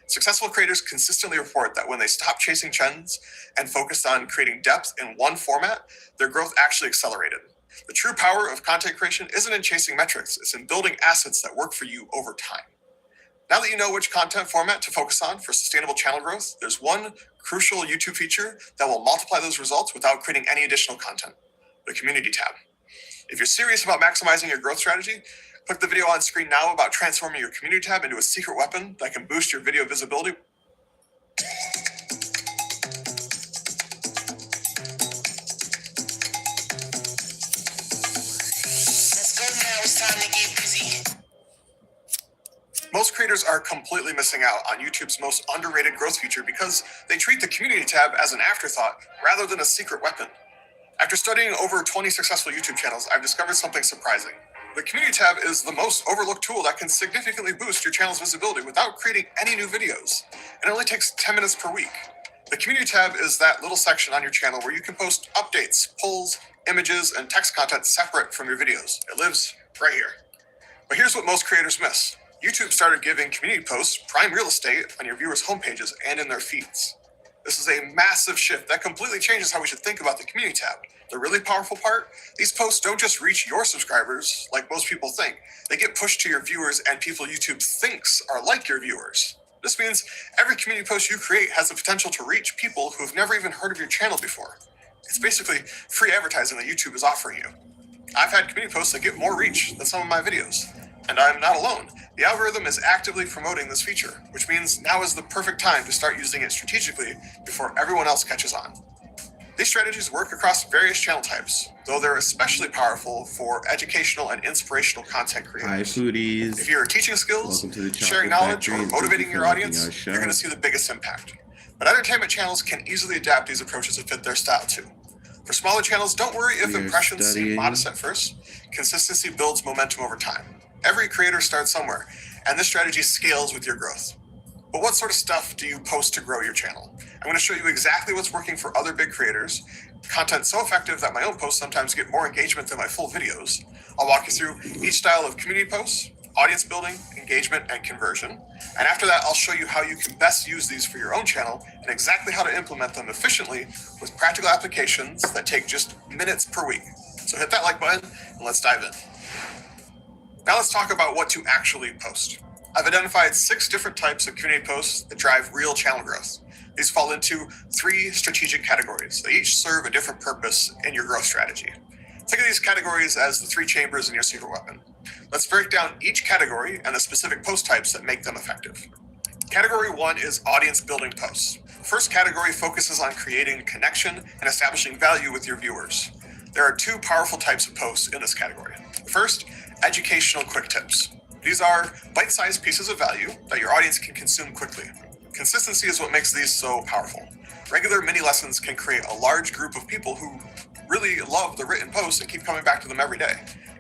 Successful creators consistently report that when they stop chasing trends and focused on creating depth in one format, their growth actually accelerated. The true power of content creation isn't in chasing metrics, it's in building assets that work for you over time. Now that you know which content format to focus on for sustainable channel growth, there's one crucial YouTube feature that will multiply those results without creating any additional content: the community tab. If you're serious about maximizing your growth strategy, click the video on screen now about transforming your community tab into a secret weapon that can boost your video visibility. Let's go now. It's time to get busy. Most creators are completely missing out on YouTube's most underrated growth feature because they treat the community tab as an afterthought rather than a secret weapon. After studying over 20 successful YouTube channels, I've discovered something surprising. The community tab is the most overlooked tool that can significantly boost your channel's visibility without creating any new videos. And it only takes 10 minutes per week. The community tab is that little section on your channel where you can post updates, polls, images, and text content separate from your videos. It lives right here. But here's what most creators miss. YouTube started giving community posts prime real estate on your viewers' homepages and in their feeds. This is a massive shift that completely changes how we should think about the community tab. The really powerful part, these posts don't just reach your subscribers like most people think. They get pushed to your viewers and people YouTube thinks are like your viewers. This means every community post you create has the potential to reach people who have never even heard of your channel before. It's basically free advertising that YouTube is offering you. I've had community posts that get more reach than some of my videos. And I'm not alone. The algorithm is actively promoting this feature, which means now is the perfect time to start using it strategically before everyone else catches on. These strategies work across various channel types, though they're especially powerful for educational and inspirational content creators. Hi, foodies. If you're teaching skills, Welcome to the sharing Chocolate knowledge, Factory, or and thank motivating you your for liking audience, our show. you're going to see the biggest impact. But entertainment channels can easily adapt these approaches to fit their style too. For smaller channels, don't worry if We are impressions seem studying. modest at first. Consistency builds momentum over time. Every creator starts somewhere, and this strategy scales with your growth. But what sort of stuff do you post to grow your channel? I'm going to show you exactly what's working for other big creators, content so effective that my own posts sometimes get more engagement than my full videos. I'll walk you through each style of community posts, audience building, engagement, and conversion. And after that, I'll show you how you can best use these for your own channel and exactly how to implement them efficiently with practical applications that take just minutes per week. So hit that like button and let's dive in. Now let's talk about what to actually post. I've identified 6 different types of community posts that drive real channel growth. These fall into 3 strategic categories. They each serve a different purpose in your growth strategy. Think of these categories as the 3 chambers in your secret weapon. Let's break down each category and the specific post types that make them effective. Category 1 is audience building posts. The first category focuses on creating connection and establishing value with your viewers. There are 2 powerful types of posts in this category. First, educational quick tips. These are bite-sized pieces of value that your audience can consume quickly. Consistency is what makes these so powerful. Regular mini lessons can create a large group of people who really love the written posts and keep coming back to them every day.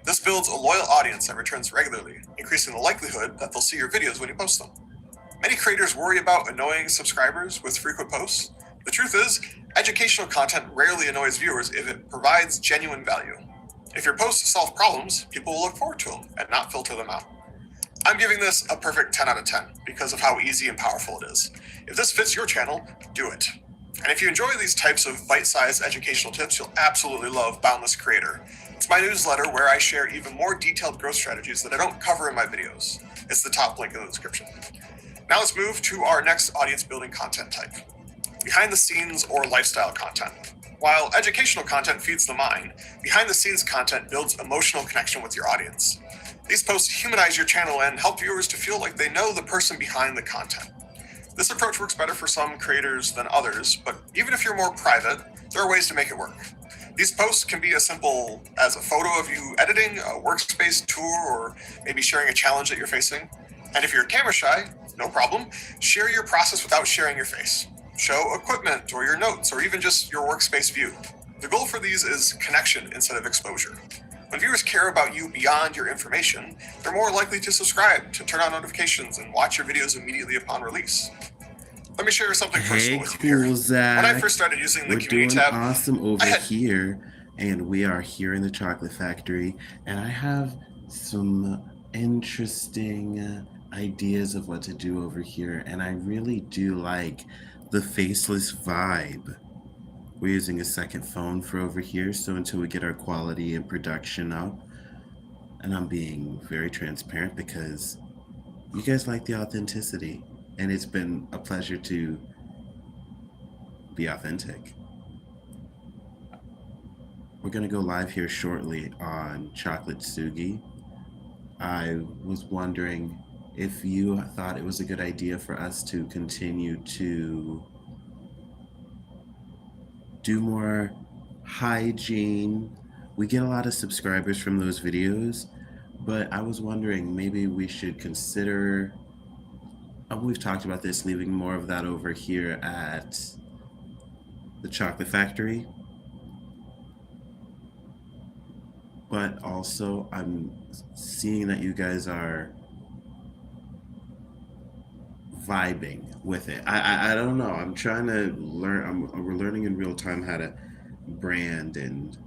This builds a loyal audience that returns regularly, increasing the likelihood that they'll see your videos when you post them. Many creators worry about annoying subscribers with frequent posts. The truth is, educational content rarely annoys viewers if it provides genuine value. If your posts solve problems, people will look forward to them and not filter them out. I'm giving this a perfect 10 out of 10 because of how easy and powerful it is. If this fits your channel, do it. And if you enjoy these types of bite-sized educational tips, you'll absolutely love Boundless Creator. It's my newsletter where I share even more detailed growth strategies that I don't cover in my videos. It's the top link in the description. Now let's move to our next audience building content type: behind the scenes or lifestyle content. While educational content feeds the mind, behind the scenes content builds emotional connection with your audience. These posts humanize your channel and help viewers to feel like they know the person behind the content. This approach works better for some creators than others, but even if you're more private, there are ways to make it work. These posts can be as simple as a photo of you editing, a workspace tour, or maybe sharing a challenge that you're facing. And if you're camera shy, no problem, share your process without sharing your face. Show equipment or your notes or even just your workspace view. The goal for these is connection instead of exposure. When viewers care about you beyond your information, they're more likely to subscribe, to turn on notifications, and watch your videos immediately upon release. Let me share something personal Hey, with you here. cool Zach. When I first started using the We're community doing tab, awesome over I had here. And we are here in the chocolate factory, and I have some interesting ideas of what to do over here, and I really do like the faceless vibe. We're using a second phone for over here, so until we get our quality and production up, and I'm being very transparent because you guys like the authenticity, and it's been a pleasure to be authentic. We're going to go live here shortly on Chocolate Sugi. I was wondering if you thought it was a good idea for us to continue to do more hygiene. We get a lot of subscribers from those videos, but I was wondering maybe we should consider, we've talked about this, leaving more of that over here at the Chocolate Factory. But also, I'm seeing that you guys are vibing with it. I don't know. I'm trying to learn. We're learning in real time how to brand and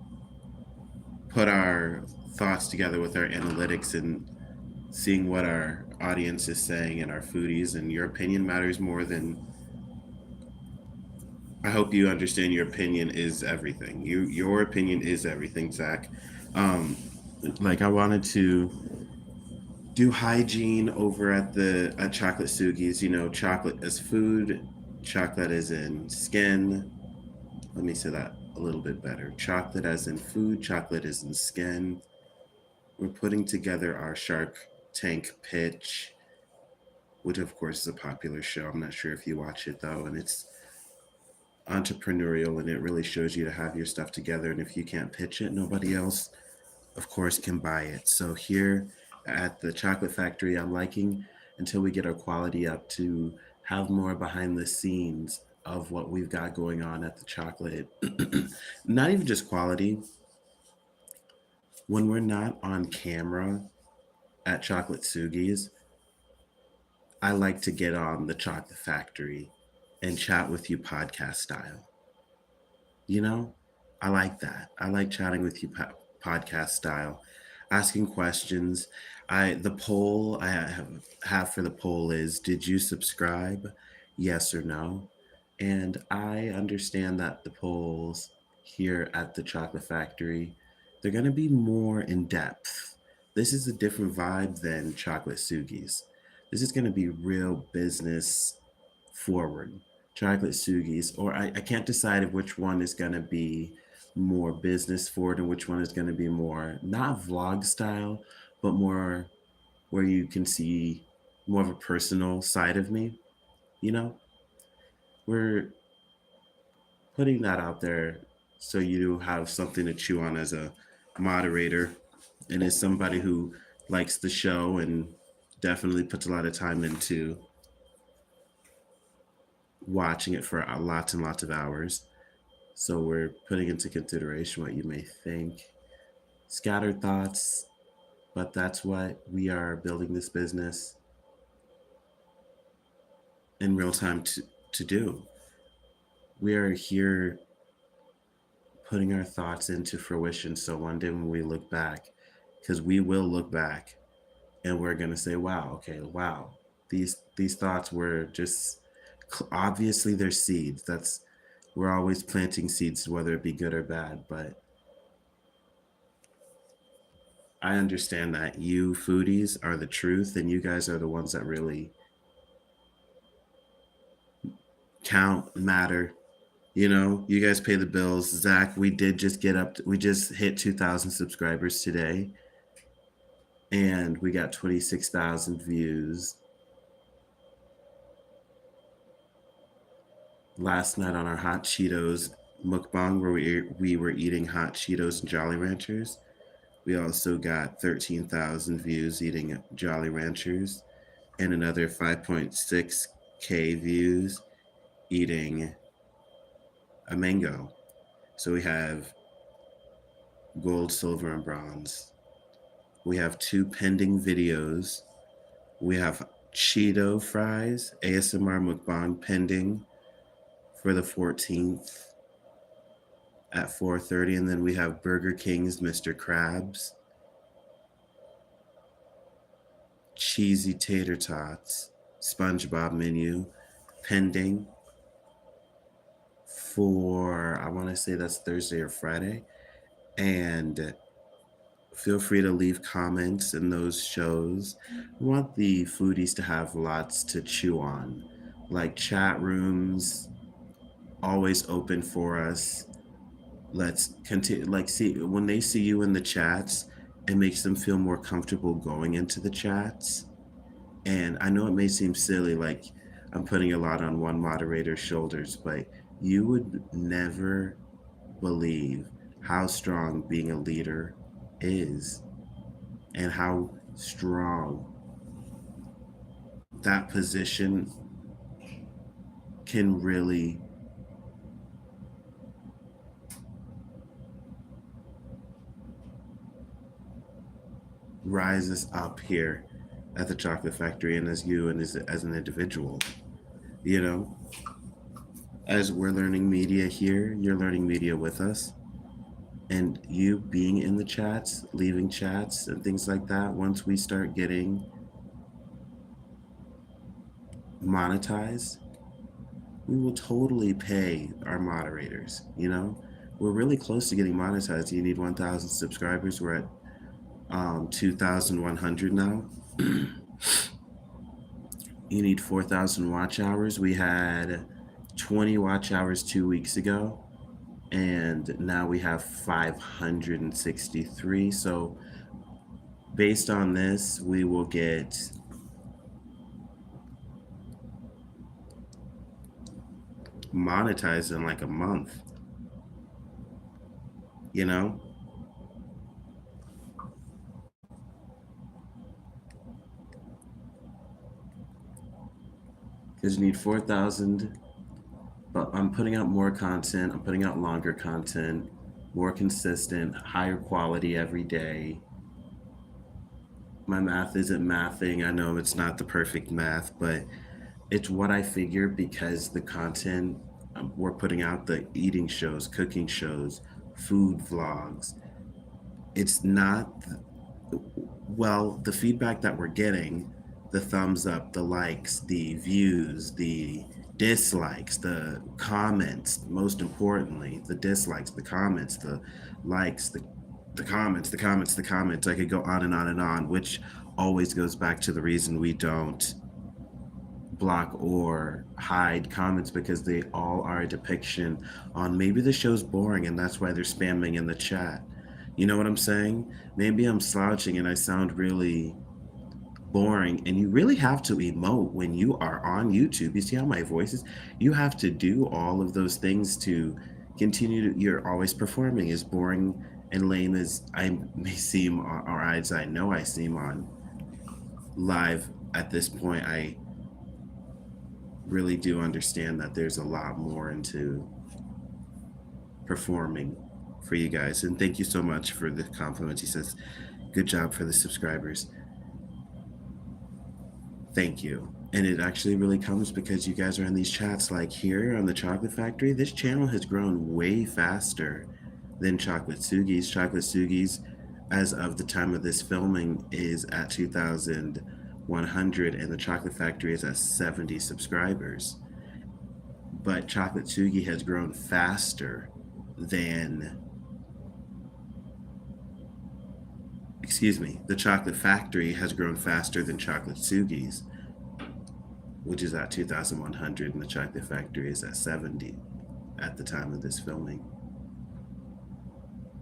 put our thoughts together with our analytics and seeing what our audience is saying and our foodies. And your opinion matters more than. I hope you understand. Your opinion is everything. Your opinion is everything, Zach. Like I wanted to do hygiene over at Chocolate Sugi's. You know, chocolate as food, chocolate as in skin. Let me say that a little bit better. Chocolate as in food, chocolate as in skin. We're putting together our Shark Tank pitch, which of course is a popular show. I'm not sure if you watch it though, and it's entrepreneurial and it really shows you to have your stuff together. And if you can't pitch it, nobody else of course can buy it. So here at the Chocolate Factory, I'm liking until we get our quality up to have more behind the scenes of what we've got going on at the chocolate. Not even just quality. When we're not on camera at Chocolate Sugi's, I like to get on the Chocolate Factory and chat with you podcast style. You know, I like that. I like chatting with you podcast style, asking questions. The poll I have for the poll is: did you subscribe? Yes or no? And I understand that the polls here at the Chocolate Factory, they're going to be more in depth. This is a different vibe than Chocolate Sugi's. This is going to be real business forward. Chocolate Sugi's, or I can't decide if which one is going to be more business forward and which one is going to be more not vlog style, but more where you can see more of a personal side of me. You know, we're putting that out there so you have something to chew on as a moderator and as somebody who likes the show and definitely puts a lot of time into watching it for lots and lots of hours. So we're putting into consideration what you may think. Scattered thoughts, but that's what we are building this business in real time to do. We are here putting our thoughts into fruition. So one day when we look back, because we will look back and we're going to say, wow, okay, wow. These thoughts were just, obviously they're seeds. We're always planting seeds, whether it be good or bad, but I understand that you foodies are the truth and you guys are the ones that really count, matter. You know, you guys pay the bills. Zach, we just hit 2,000 subscribers today and we got 26,000 views. Last night on our Hot Cheetos mukbang where we were eating Hot Cheetos and Jolly Ranchers, we also got 13,000 views eating Jolly Ranchers and another 5.6K views eating a mango. So we have gold, silver, and bronze. We have 2 pending videos. We have Cheeto fries, ASMR mukbang pending for the 14th. at 4:30, and then we have Burger King's Mr. Krabs, cheesy tater tots, SpongeBob menu pending for, I want to say that's Thursday or Friday. And feel free to leave comments in those shows. We want the foodies to have lots to chew on, like chat rooms always open for us. Let's continue, like, see, when they see you in the chats, it makes them feel more comfortable going into the chats. And I know it may seem silly, like I'm putting a lot on one moderator's shoulders, but you would never believe how strong being a leader is and how strong that position can really rise us up here at the Chocolate Factory, and as you and as an individual, you know, as we're learning media here, you're learning media with us. And you being in the chats, leaving chats and things like that, once we start getting monetized, we will totally pay our moderators. You know, we're really close to getting monetized. You need 1,000 subscribers. We're at 2,100 now. You need 4,000 watch hours. We had 20 watch hours 2 weeks ago, and now we have 563. So based on this, we will get monetized in like a month, you know? Because you need 4,000, but I'm putting out more content. I'm putting out longer content, more consistent, higher quality every day. My math isn't mathing. I know it's not the perfect math, but it's what I figured because the content we're putting out, the eating shows, cooking shows, food vlogs, it's not, well, the feedback that we're getting, the thumbs up, the likes, the views, the dislikes, the comments, most importantly, the dislikes, the comments, the likes, the comments, the comments, the comments. I could go on and on and on, which always goes back to the reason we don't block or hide comments, because they all are a depiction on maybe the show's boring and that's why they're spamming in the chat. You know what I'm saying? Maybe I'm slouching and I sound really boring, and you really have to emote when you are on YouTube. You see how my voice is? You have to do all of those things to continue to, you're always performing. As boring and lame as I may seem, or as I know I seem on live at this point, I really do understand that there's a lot more into performing for you guys. And thank you so much for the compliments. He says, good job for the subscribers. Thank you. And it actually really comes because you guys are in these chats. Like here on the Chocolate Factory, this channel has grown way faster than Chocolate SUGI'S. Chocolate SUGI'S, as of the time of this filming, is at 2,100, and the Chocolate Factory is at 70 subscribers. But Chocolate SUGI has grown faster than, the Chocolate Factory has grown faster than Chocolate SUGI'S, which is at 2,100, and the Chocolate Factory is at 70 at the time of this filming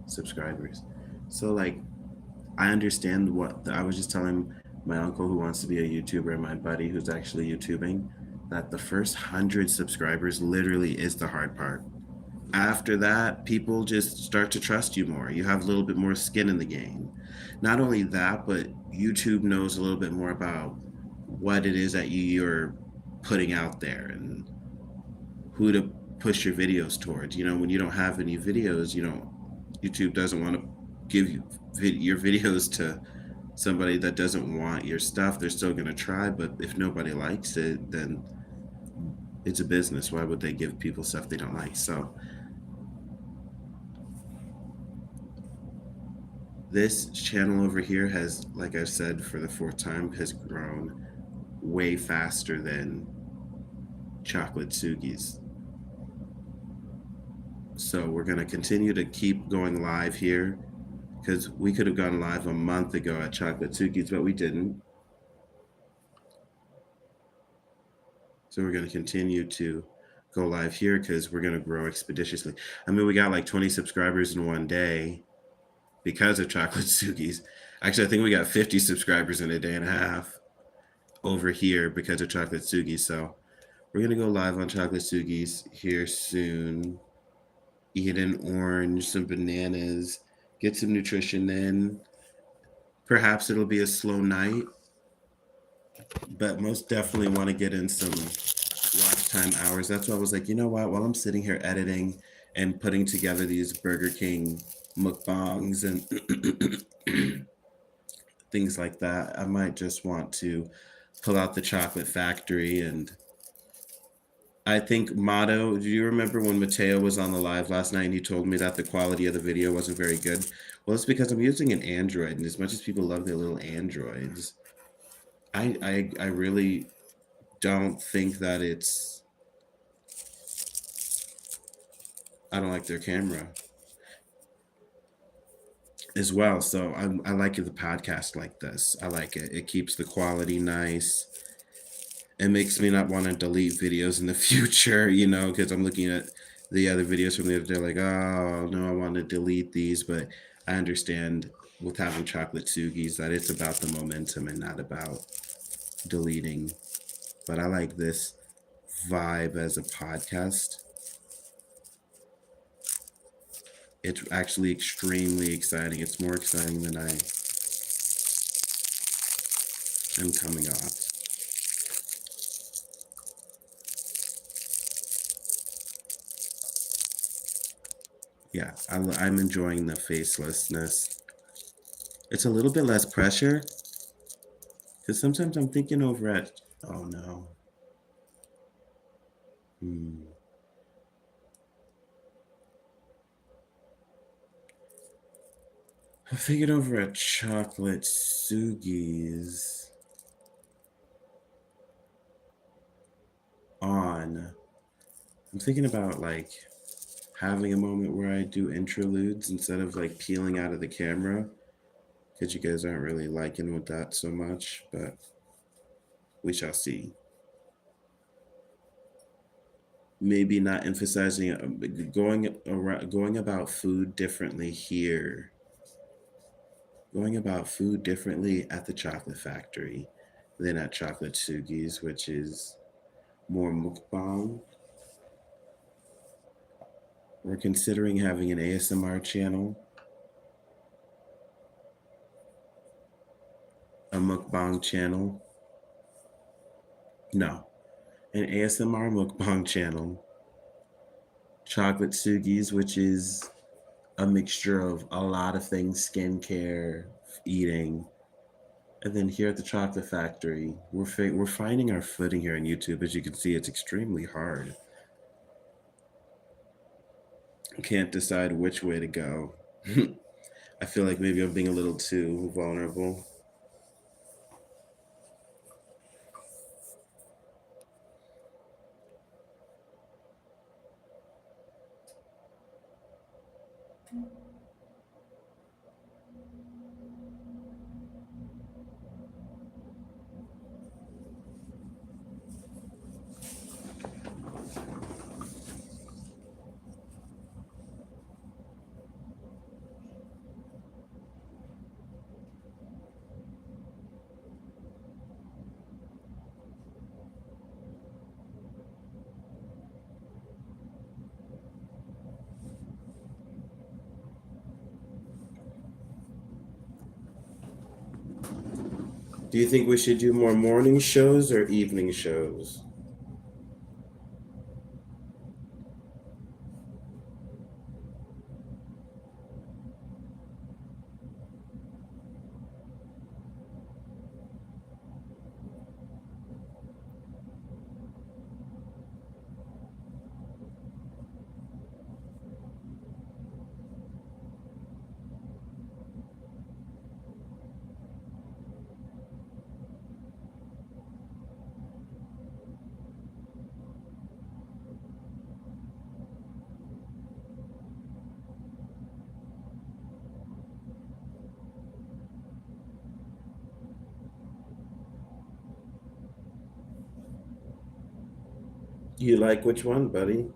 subscribers. So like, I understand what I was just telling my uncle who wants to be a YouTuber and my buddy who's actually YouTubing, that the first 100 subscribers literally is the hard part. After that, people just start to trust you more. You have a little bit more skin in the game. Not only that, but YouTube knows a little bit more about what it is that you're putting out there and who to push your videos towards. You know, when you don't have any videos, you know, YouTube doesn't want to give you your videos to somebody that doesn't want your stuff. They're still going to try, but if nobody likes it, then it's a business. Why would they give people stuff they don't like? So This channel over here has, like I've said for the fourth time, has grown way faster than Chocolate Sugi's. So we're going to continue to keep going live here, because we could have gone live a month ago at Chocolate Sugi's, but we didn't. So we're going to continue to go live here because we're going to grow expeditiously. I mean, we got like 20 subscribers in one day because of Chocolate Sugi's. Actually, I think we got 50 subscribers in a day and a half over here because of Chocolate Sugi's. So we're going to go live on Chocolate Sugi's here soon. Eat an orange, some bananas, get some nutrition in. Perhaps it'll be a slow night, but most definitely want to get in some watch time hours. That's why I was like, you know what? While I'm sitting here editing and putting together these Burger King mukbangs and things like that, I might just want to pull out the chocolate factory. And I think Motto, do you remember when Mateo was on the live last night and he told me that the quality of the video wasn't very good? Well, it's because I'm using an Android, and as much as people love their little Androids, I really don't think that I don't like their camera as well. So I like the podcast like this. I like it. It keeps the quality nice. It makes me not want to delete videos in the future, you know, because I'm looking at the other videos from the other day, like, oh no, I want to delete these. But I understand with having Chocolate Sugi's that it's about the momentum and not about deleting. But I like this vibe as a podcast. It's actually extremely exciting. It's more exciting than I am coming off. Yeah, I'm enjoying the facelessness. It's a little bit less pressure, because sometimes I'm thinking over at, oh no. I'm thinking over at Chocolate Sugi's on. I'm thinking about like having a moment where I do interludes instead of like peeling out of the camera, because you guys aren't really liking with that so much, but we shall see. Maybe not emphasizing going about food differently here. Going about food differently at the chocolate factory than at Chocolate Sugi's, which is more mukbang. We're considering having an ASMR channel, a mukbang channel. No, an ASMR mukbang channel. Chocolate Sugi's, which is a mixture of a lot of things, skincare, eating. And then here at the Chocolate Factory, we're finding our footing here on YouTube. As you can see, it's extremely hard. Can't decide which way to go. I feel like maybe I'm being a little too vulnerable. Do you think we should do more morning shows or evening shows? You like which one, buddy?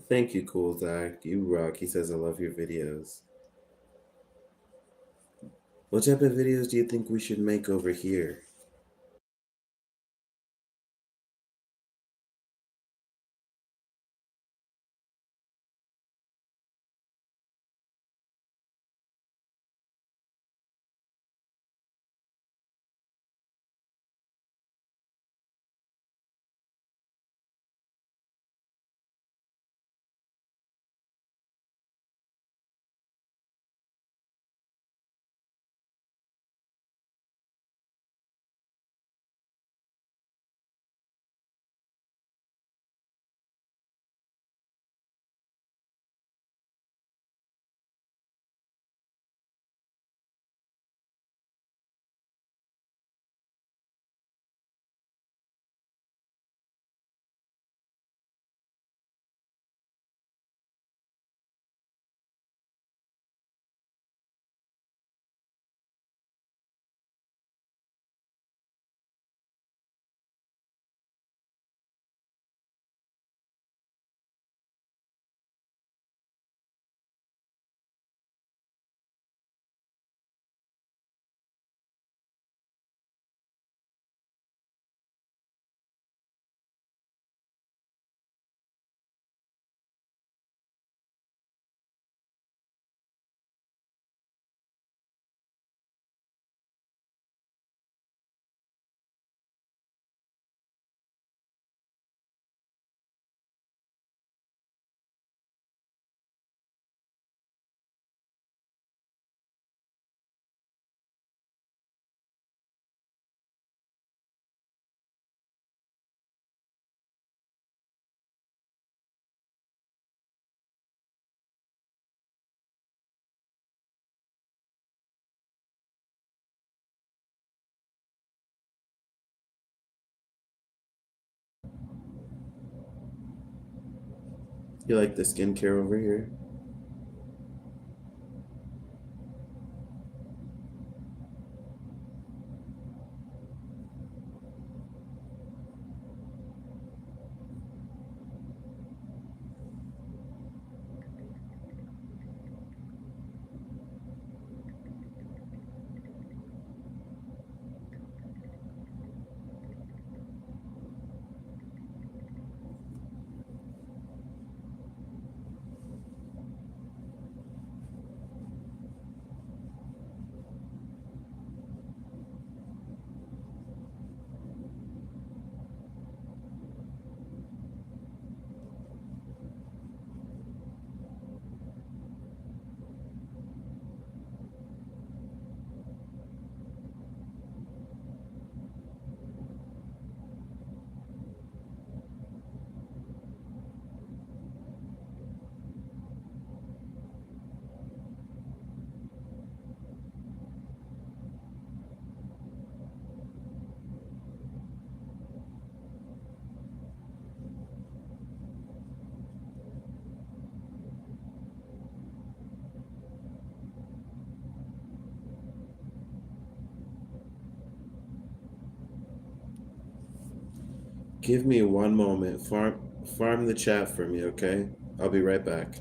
Thank you, cool Zach. You rock. He says, I love your videos. What type of videos do you think we should make over here? You like the skincare over here? Give me one moment. Farm the chat for me, okay? I'll be right back.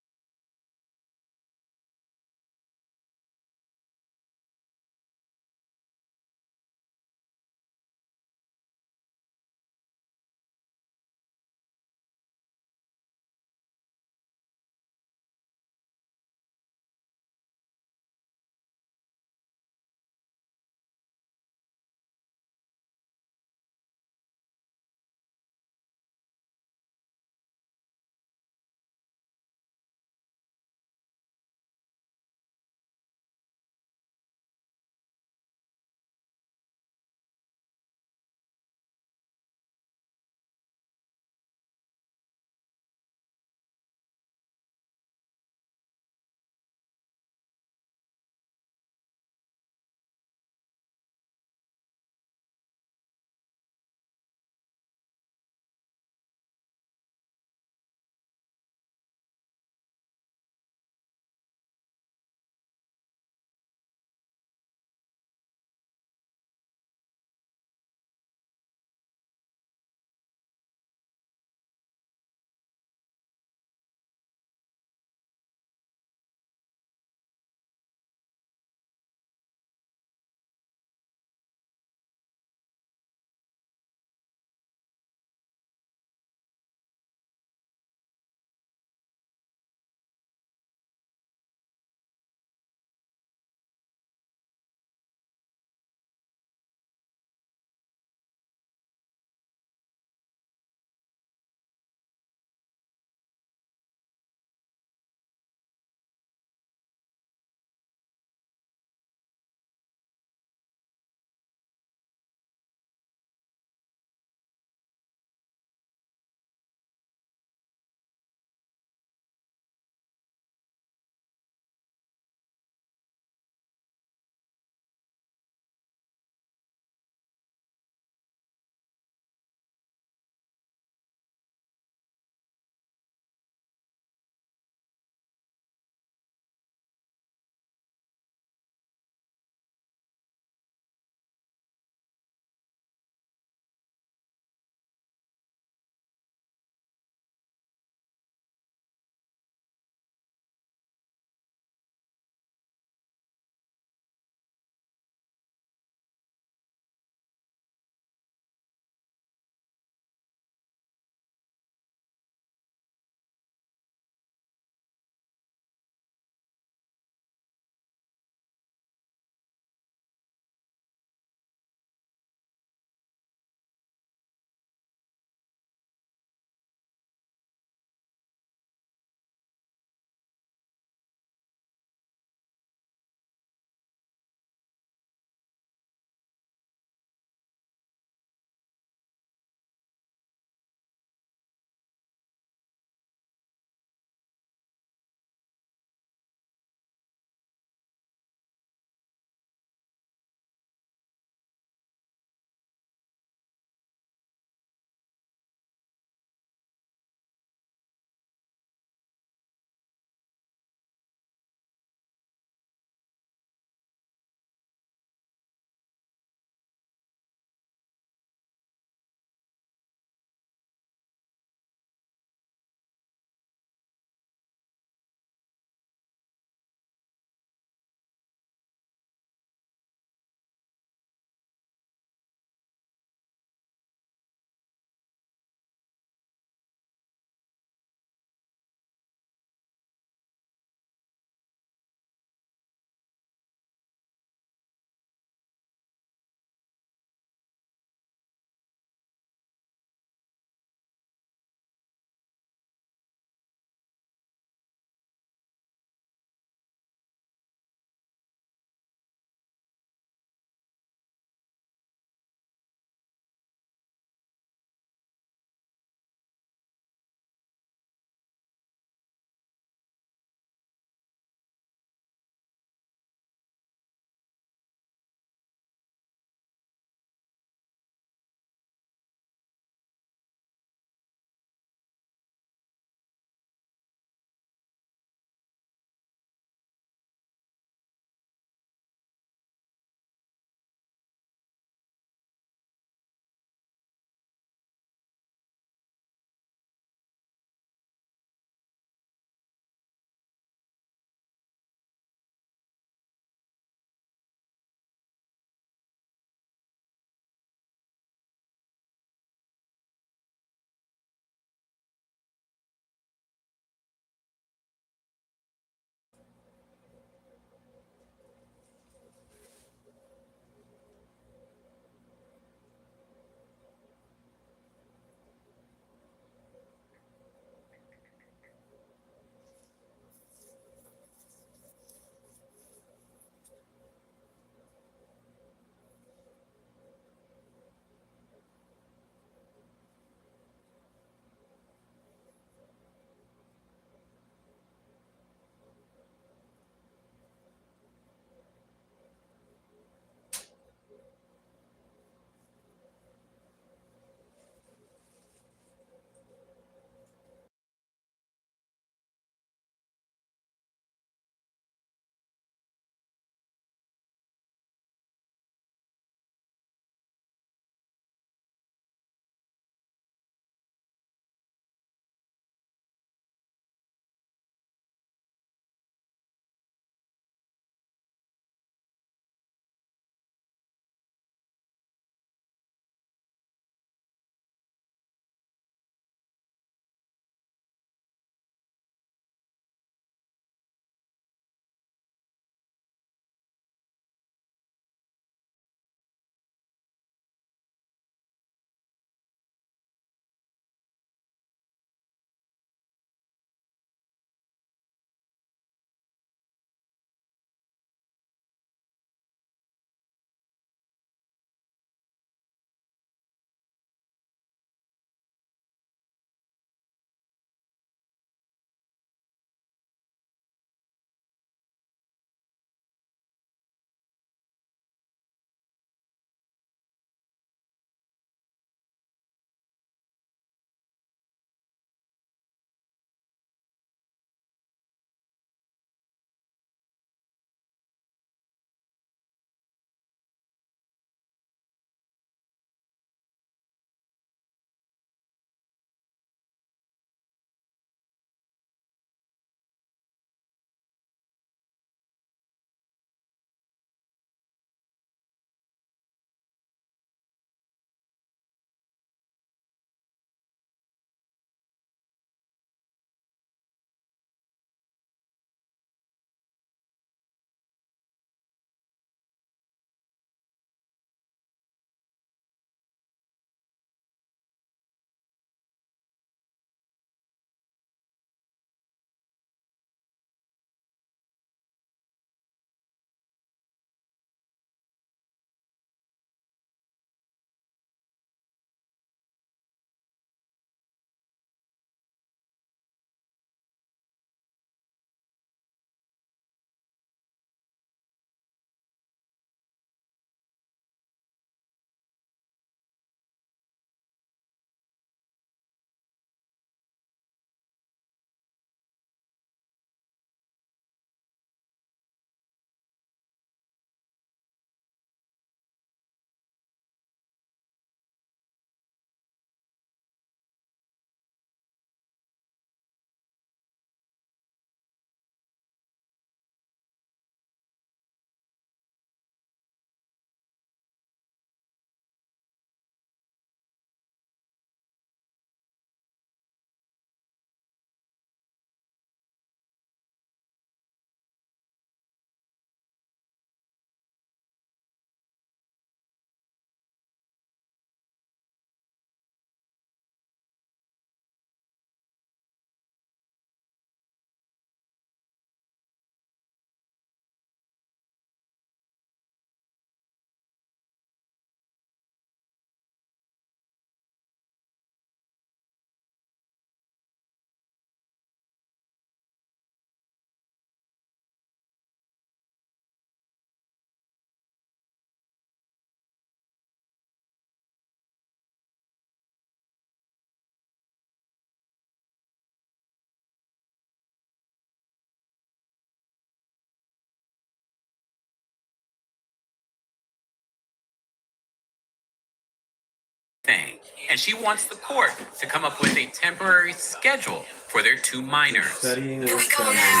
thing, and she wants the court to come up with a temporary schedule for their 2 minors. Studying this Sunday, guys.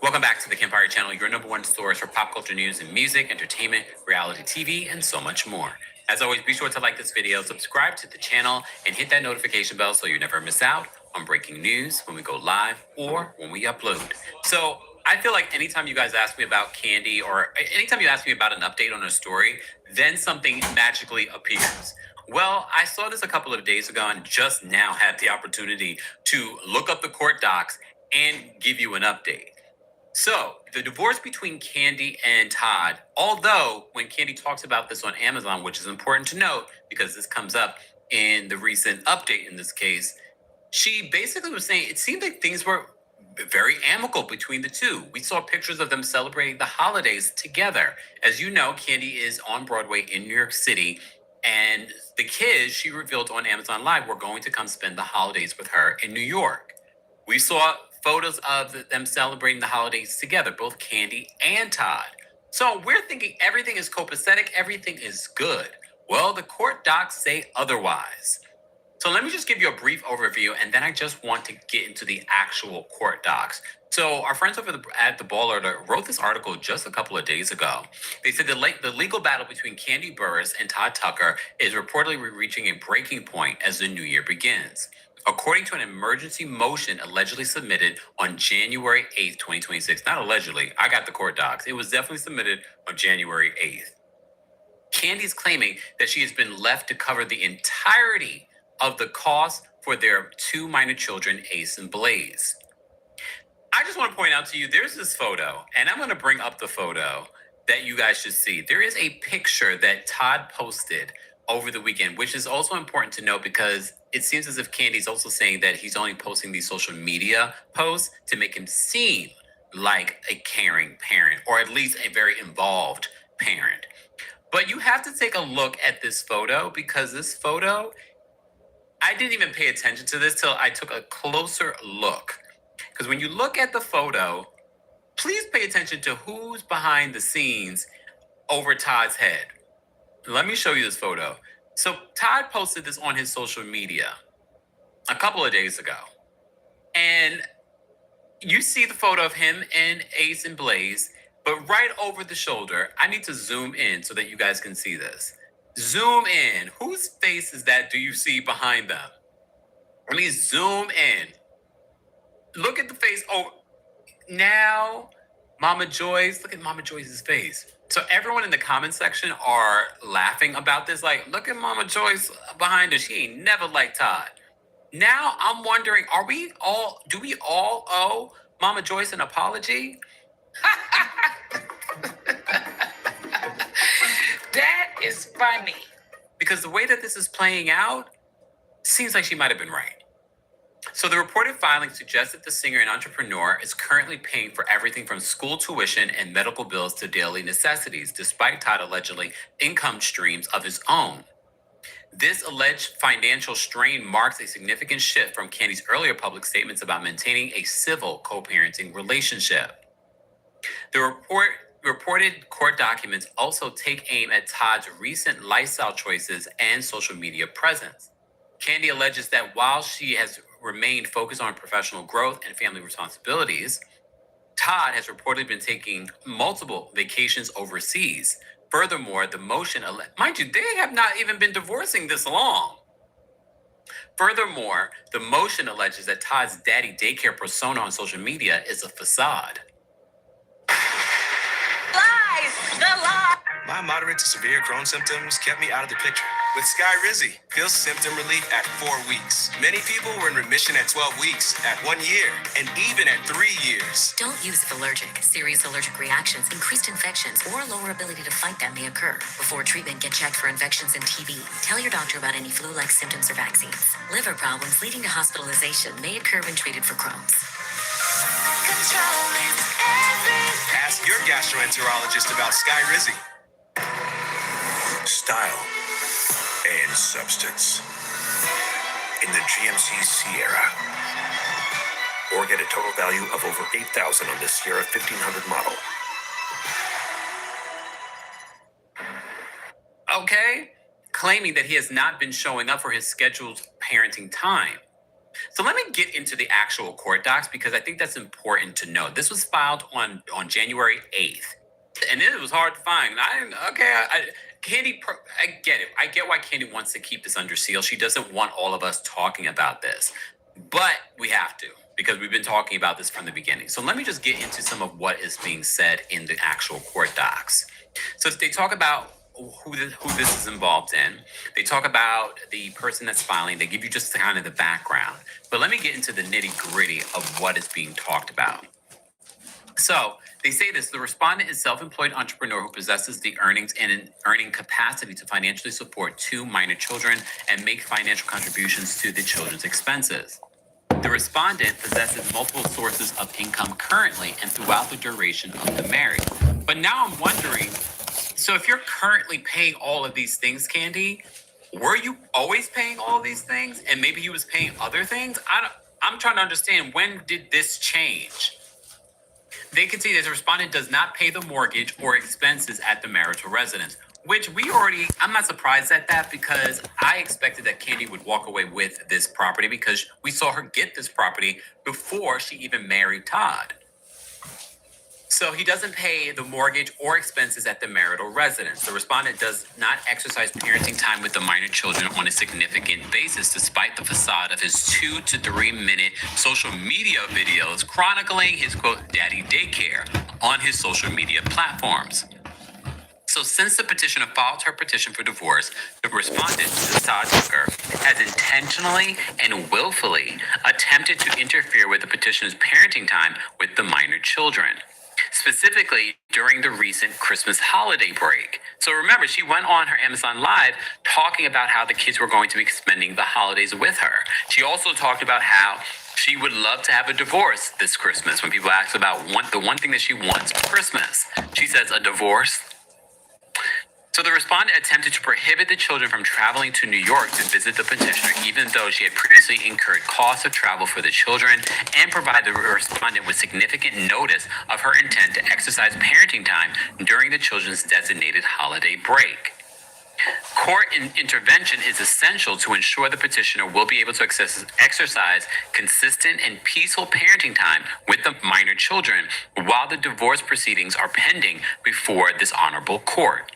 Welcome back to the Campfire Channel, your #1 source for pop culture news and music, entertainment, reality TV, and so much more. As always, be sure to like this video, subscribe to the channel, and hit that notification bell so you never miss out on breaking news when we go live or when we upload. So I feel like anytime you guys ask me about Candy or anytime you ask me about an update on a story, then something magically appears. Well, I saw this a couple of days ago and just now had the opportunity to look up the court docs and give you an update. So, the divorce between Candy and Todd, although when Candy talks about this on Amazon, which is important to note because this comes up in the recent update in this case, she basically was saying it seemed like things were very amicable between the two. We saw pictures of them celebrating the holidays together. As you know, Candy is on Broadway in New York City, and the kids, she revealed on Amazon Live, were going to come spend the holidays with her in New York. We saw photos of them celebrating the holidays together, both Candy and Todd. So we're thinking everything is copacetic, everything is good. Well, the court docs say otherwise. So let me just give you a brief overview, and then I just want to get into the actual court docs. So our friends over at the Baller wrote this article just a couple of days ago. They said the legal battle between Candy Burris and Todd Tucker is reportedly reaching a breaking point as the new year begins. According to an emergency motion allegedly submitted on January 8th, 2026. Not allegedly, I got the court docs. It was definitely submitted on January 8th. Candy's claiming that she has been left to cover the entirety of the cost for their 2 minor children, Ace and Blaze. I just want to point out to you, there's this photo, and I'm going to bring up the photo that you guys should see. There is a picture that Todd posted over the weekend, which is also important to note because it seems as if Candy's also saying that he's only posting these social media posts to make him seem like a caring parent, or at least a very involved parent. But you have to take a look at this photo because this photo, I didn't even pay attention to this till I took a closer look. Because when you look at the photo, please pay attention to who's behind the scenes over Todd's head. Let me show you this photo. So Todd posted this on his social media a couple of days ago. And you see the photo of him and Ace and Blaze, but right over the shoulder, I need to zoom in so that you guys can see this. Zoom in. Whose face is that do you see behind them? Let me zoom in. Look at the face. Oh, now Mama Joyce. Look at Mama Joyce's face. So everyone in the comment section are laughing about this. Like, look at Mama Joyce behind her. She ain't never liked Todd. Now I'm wondering, do we all owe Mama Joyce an apology? That is funny. Because the way that this is playing out, seems like she might have been right. So the reported filing suggests that the singer and entrepreneur is currently paying for everything from school tuition and medical bills to daily necessities, despite Todd allegedly income streams of his own. This alleged financial strain marks a significant shift from Candy's earlier public statements about maintaining a civil co-parenting relationship. The reported court documents also take aim at Todd's recent lifestyle choices and social media presence. Candy alleges that while she has remained focused on professional growth and family responsibilities, Todd has reportedly been taking multiple vacations overseas. Furthermore, the motion, mind you, they have not even been divorcing this long. Furthermore, the motion alleges that Todd's daddy daycare persona on social media is a facade. Lies! The lie! My moderate to severe Crohn's symptoms kept me out of the picture. With SKYRIZI, feel symptom relief at 4 weeks. Many people were in remission at 12 weeks, at 1 year, and even at 3 years. Don't use if allergic. Serious allergic reactions, increased infections, or lower ability to fight them may occur. Before treatment, get checked for infections and TB. Tell your doctor about any flu-like symptoms or vaccines. Liver problems leading to hospitalization may occur when treated for Crohn's. Ask your gastroenterologist about SKYRIZI. Style and substance in the GMC Sierra. Or get a total value of over $8,000 on this Sierra 1500 model. okay? Claiming that he has not been showing up for his scheduled parenting time. So let me get into the actual court docs because I think that's important to know. This was filed on January 8th. And it was hard to find. Candy, I get it. I get why Candy wants to keep this under seal. She doesn't want all of us talking about this. But we have to because we've been talking about this from the beginning. So let me just get into some of what is being said in the actual court docs. So they talk about who this is involved in. They talk about the person that's filing. They give you just kind of the background. But let me get into the nitty-gritty of what is being talked about. So they say this: the respondent is self-employed entrepreneur who possesses the earnings and an earning capacity to financially support 2 minor children and make financial contributions to the children's expenses. The respondent possesses multiple sources of income currently and throughout the duration of the marriage. But now I'm wondering, so if you're currently paying all of these things, Candy, were you always paying all of these things? And maybe he was paying other things? I'm trying to understand, when did this change? They can see that the respondent does not pay the mortgage or expenses at the marital residence, which I'm not surprised at that because I expected that Candy would walk away with this property because we saw her get this property before she even married Todd. So he doesn't pay the mortgage or expenses at the marital residence. The respondent does not exercise parenting time with the minor children on a significant basis, despite the facade of his 2 to 3 minute social media videos chronicling his quote daddy daycare on his social media platforms. So since the petitioner filed her petition for divorce, the respondent, Todd Tucker, has intentionally and willfully attempted to interfere with the petitioner's parenting time with the minor children, specifically during the recent Christmas holiday break. So remember, she went on her Amazon Live talking about how the kids were going to be spending the holidays with her. She also talked about how she would love to have a divorce this Christmas. When people ask about the one thing that she wants for Christmas, she says a divorce. So the respondent attempted to prohibit the children from traveling to New York to visit the petitioner, even though she had previously incurred costs of travel for the children and provided the respondent with significant notice of her intent to exercise parenting time during the children's designated holiday break. Court intervention is essential to ensure the petitioner will be able to exercise consistent and peaceful parenting time with the minor children while the divorce proceedings are pending before this honorable court.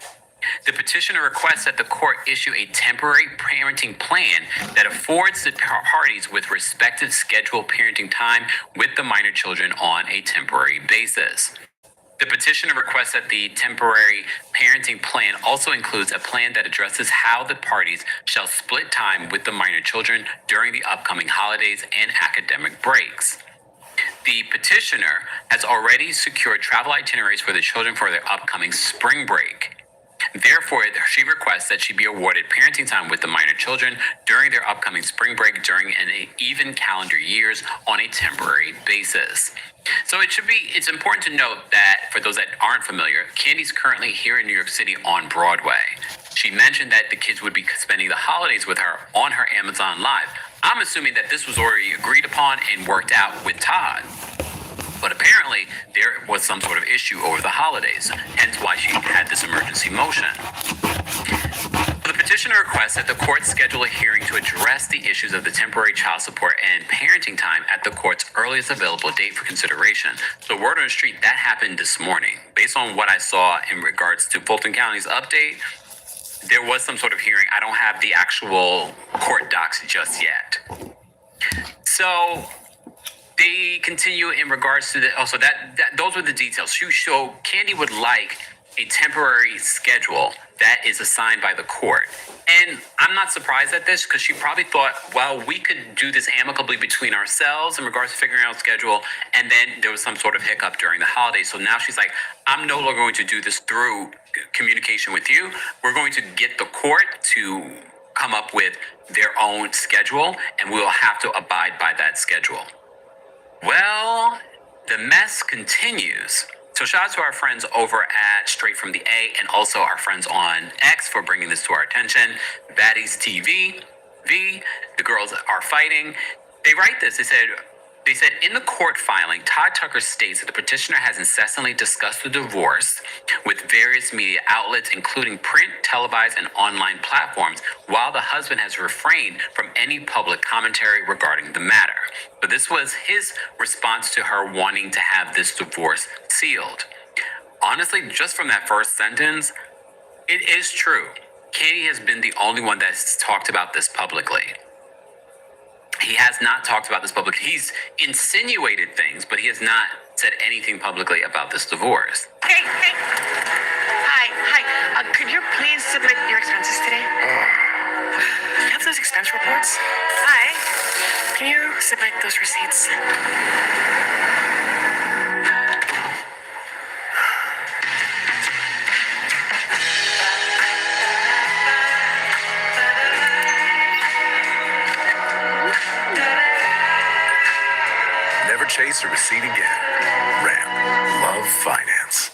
The petitioner requests that the court issue a temporary parenting plan that affords the parties with respective scheduled parenting time with the minor children on a temporary basis. The petitioner requests that the temporary parenting plan also includes a plan that addresses how the parties shall split time with the minor children during the upcoming holidays and academic breaks. The petitioner has already secured travel itineraries for the children for their upcoming spring break. Therefore, she requests that she be awarded parenting time with the minor children during their upcoming spring break during an even calendar years on a temporary basis. So it's important to note that for those that aren't familiar, Candy's currently here in New York City on Broadway. She mentioned that the kids would be spending the holidays with her on her Amazon Live. I'm assuming that this was already agreed upon and worked out with Todd. But apparently, there was some sort of issue over the holidays, hence why she had this emergency motion. The petitioner requests that the court schedule a hearing to address the issues of the temporary child support and parenting time at the court's earliest available date for consideration. So word on the street, that happened this morning. Based on what I saw in regards to Fulton County's update, there was some sort of hearing. I don't have the actual court docs just yet. So they continue in regards to those were the details. So Candy would like a temporary schedule that is assigned by the court. And I'm not surprised at this because she probably thought, well, we could do this amicably between ourselves in regards to figuring out a schedule. And then there was some sort of hiccup during the holidays. So now she's like, I'm no longer going to do this through communication with you. We're going to get the court to come up with their own schedule, and we will have to abide by that schedule. Well, the mess continues. So shout out to our friends over at Straight From The A and also our friends on X for bringing this to our attention. Baddies TV, the girls are fighting. They write this. They said, They said in the court filing, Todd Tucker states that the petitioner has incessantly discussed the divorce with various media outlets, including print, televised, and online platforms, while the husband has refrained from any public commentary regarding the matter. But this was his response to her wanting to have this divorce sealed. Honestly, just from that first sentence, it is true. Candy has been the only one that's talked about this publicly. He has not talked about this publicly. He's insinuated things, but he has not said anything publicly about this divorce. Hey. Hi. Could you please submit your expenses today? You have those expense reports? Hi. Can you submit those receipts? Never chase a receipt again. Ram. Love finance.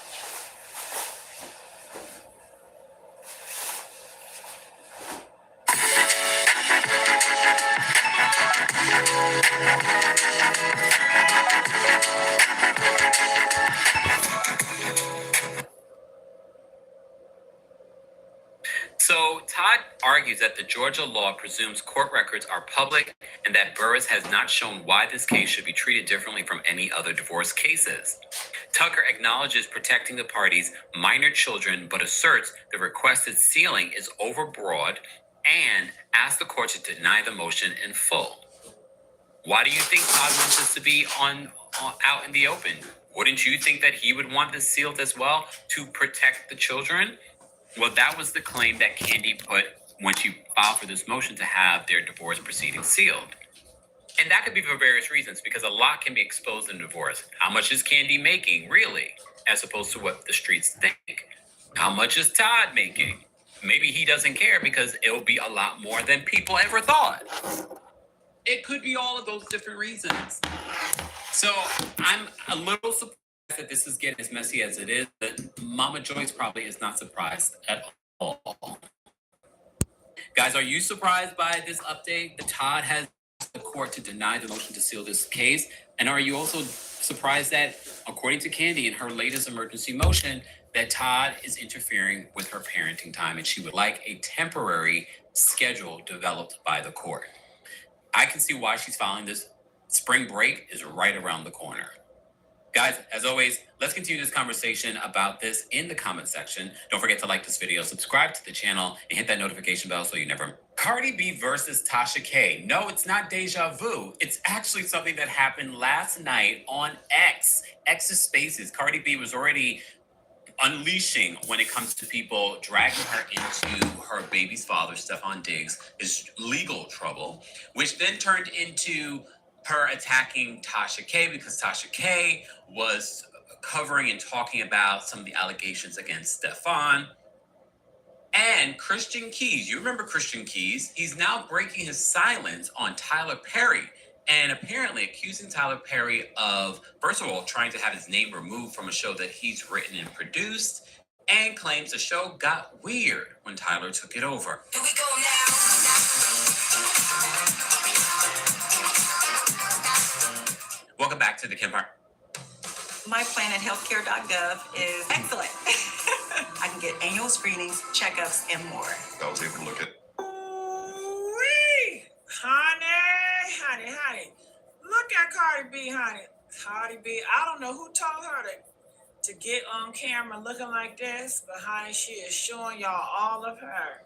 So Todd argues that the Georgia law presumes court records are public and that Burris has not shown why this case should be treated differently from any other divorce cases. Tucker acknowledges protecting the parties' minor children, but asserts the requested sealing is overbroad and asks the court to deny the motion in full. Why do you think Todd wants this to be out in the open? Wouldn't you think that he would want this sealed as well to protect the children? Well, that was the claim that Candy put when she filed for this motion to have their divorce proceedings sealed. And that could be for various reasons, because a lot can be exposed in divorce. How much is Candy making, really, as opposed to what the streets think? How much is Todd making? Maybe he doesn't care because it'll be a lot more than people ever thought. It could be all of those different reasons. So I'm a little surprised that this is getting as messy as it is, but Mama Joyce probably is not surprised at all. Guys, are you surprised by this update that Todd has asked the court to deny the motion to seal this case? And are you also surprised that, according to Candy in her latest emergency motion, that Todd is interfering with her parenting time and she would like a temporary schedule developed by the court? I can see why she's filing this. Spring break is right around the corner. Guys, as always, let's continue this conversation about this in the comment section. Don't forget to like this video, subscribe to the channel, and hit that notification bell so you never... Cardi B versus Tasha K. No, it's not deja vu. It's actually something that happened last night on X's Spaces. Cardi B was already unleashing when it comes to people dragging her into her baby's father, Stephon Diggs, is legal trouble, which then turned into her attacking Tasha K because Tasha K was covering and talking about some of the allegations against Stephon. And Christian Keys, you remember Christian Keys? He's now breaking his silence on Tyler Perry and apparently accusing Tyler Perry of, first of all, trying to have his name removed from a show that he's written and produced, and claims the show got weird when Tyler took it over. Here we go now. Welcome back to the Empire. MyPlanetHealthcare.gov is excellent. I can get annual screenings, checkups, and more. I was able to look at. Ooh-wee. Honey. Look at Cardi B, honey. Cardi B, I don't know who told her to get on camera looking like this, but honey, she is showing y'all all of her.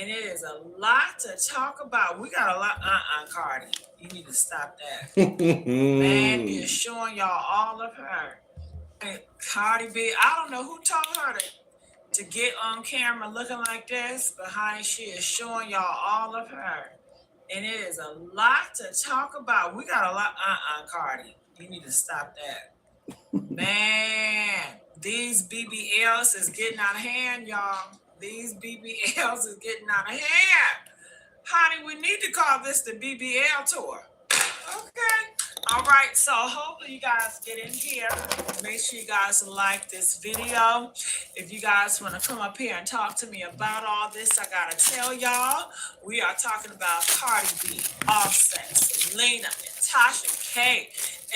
And it is a lot to talk about. We got a lot. Cardi, you need to stop that. Man is showing y'all all of her. And Cardi B, I don't know who told her to get on camera looking like this, but honey, she is showing y'all all of her. And it is a lot to talk about. We got a lot. Cardi, you need to stop that. Man, these BBLs is getting out of hand, y'all. These BBLs is getting out of hand. Honey, we need to call this the BBL tour. Okay. All right. So hopefully you guys get in here. Make sure you guys like this video. If you guys want to come up here and talk to me about all this, I got to tell y'all, we are talking about Cardi B, Offset, Selena, and Tasha K.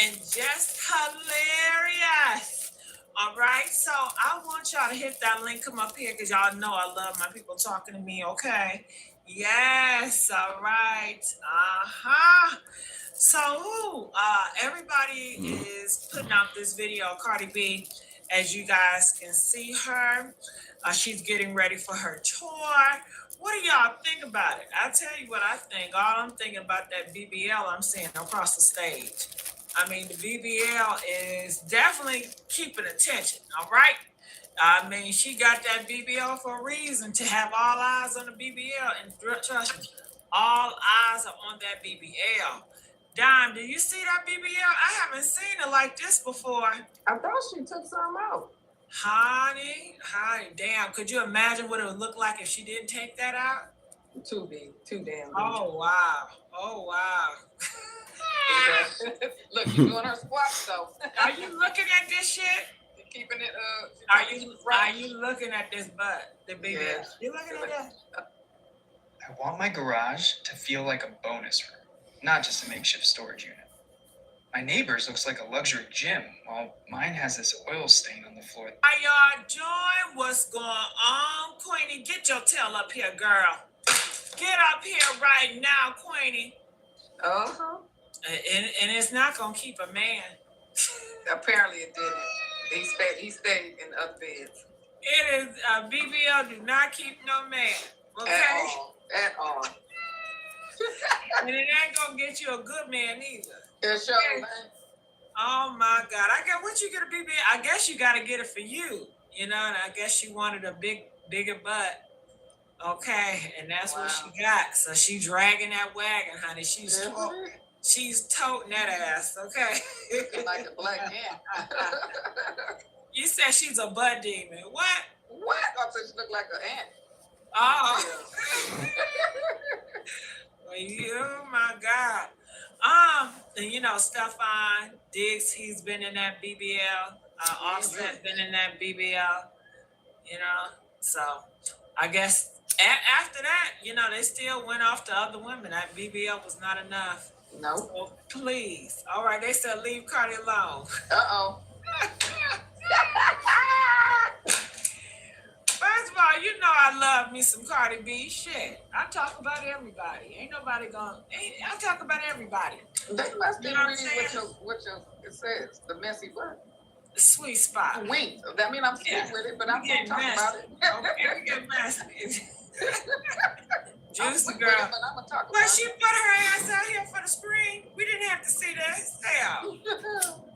And just hilarious. All right, so I want y'all to hit that link, come up here, because y'all know I love my people talking to me, okay? Yes, all right. Uh-huh. So, everybody is putting out this video, Cardi B, as you guys can see her. She's getting ready for her tour. What do y'all think about it? I tell you what I think. All I'm thinking about that BBL I'm seeing across the stage. I mean, the BBL is definitely keeping attention, all right? I mean, she got that BBL for a reason, to have all eyes on the BBL. And trust me, all eyes are on that BBL. Dime, do you see that BBL? I haven't seen it like this before. I thought she took some out. Honey, damn. Could you imagine what it would look like if she didn't take that out? Too big, too damn big. Oh, wow. Oh, wow. Look, you're doing her squats though. Are you looking at this shit? You're keeping it Are you looking at this butt? The BBL? Yeah. You looking at that? I want my garage to feel like a bonus room, not just a makeshift storage unit. My neighbor's looks like a luxury gym, while mine has this oil stain on the floor. How y'all doing? What's going on? Queenie, get your tail up here, girl. Get up here right now, Queenie. Uh-huh. And it's not gonna keep a man. Apparently it didn't. He stayed in other beds. It is BBL do not keep no man. Okay? At all. And it ain't gonna get you a good man either. Yeah, sure, man. Oh my God. I guess what you get a BBL? I guess you gotta get it for you. You know, and I guess she wanted a bigger butt. Okay, and that's what she got. So she dragging that wagon, honey. She's toting that ass, okay? Looking like a black ant. You said she's a butt demon. What? What? I said she looked like an ant. Oh. Oh my God. And you know, Stefan Diggs, he's been in that BBL. Offset been in that BBL. You know, so I guess after that, you know, they still went off to other women. That BBL was not enough. No. So please. All right, they said leave Cardi alone. Uh-oh. First of all, you know I love me some Cardi B. Shit. I talk about everybody. Ain't nobody gonna... I talk about everybody. They must be reading what your it says, the messy butt. The sweet spot. Wait, that mean I'm sweet with it, but I'm gonna talk about it. Okay, we get messy. Juicy girl. But I'm gonna talk about but she put her ass out here for the screen. We didn't have to see this. Hell.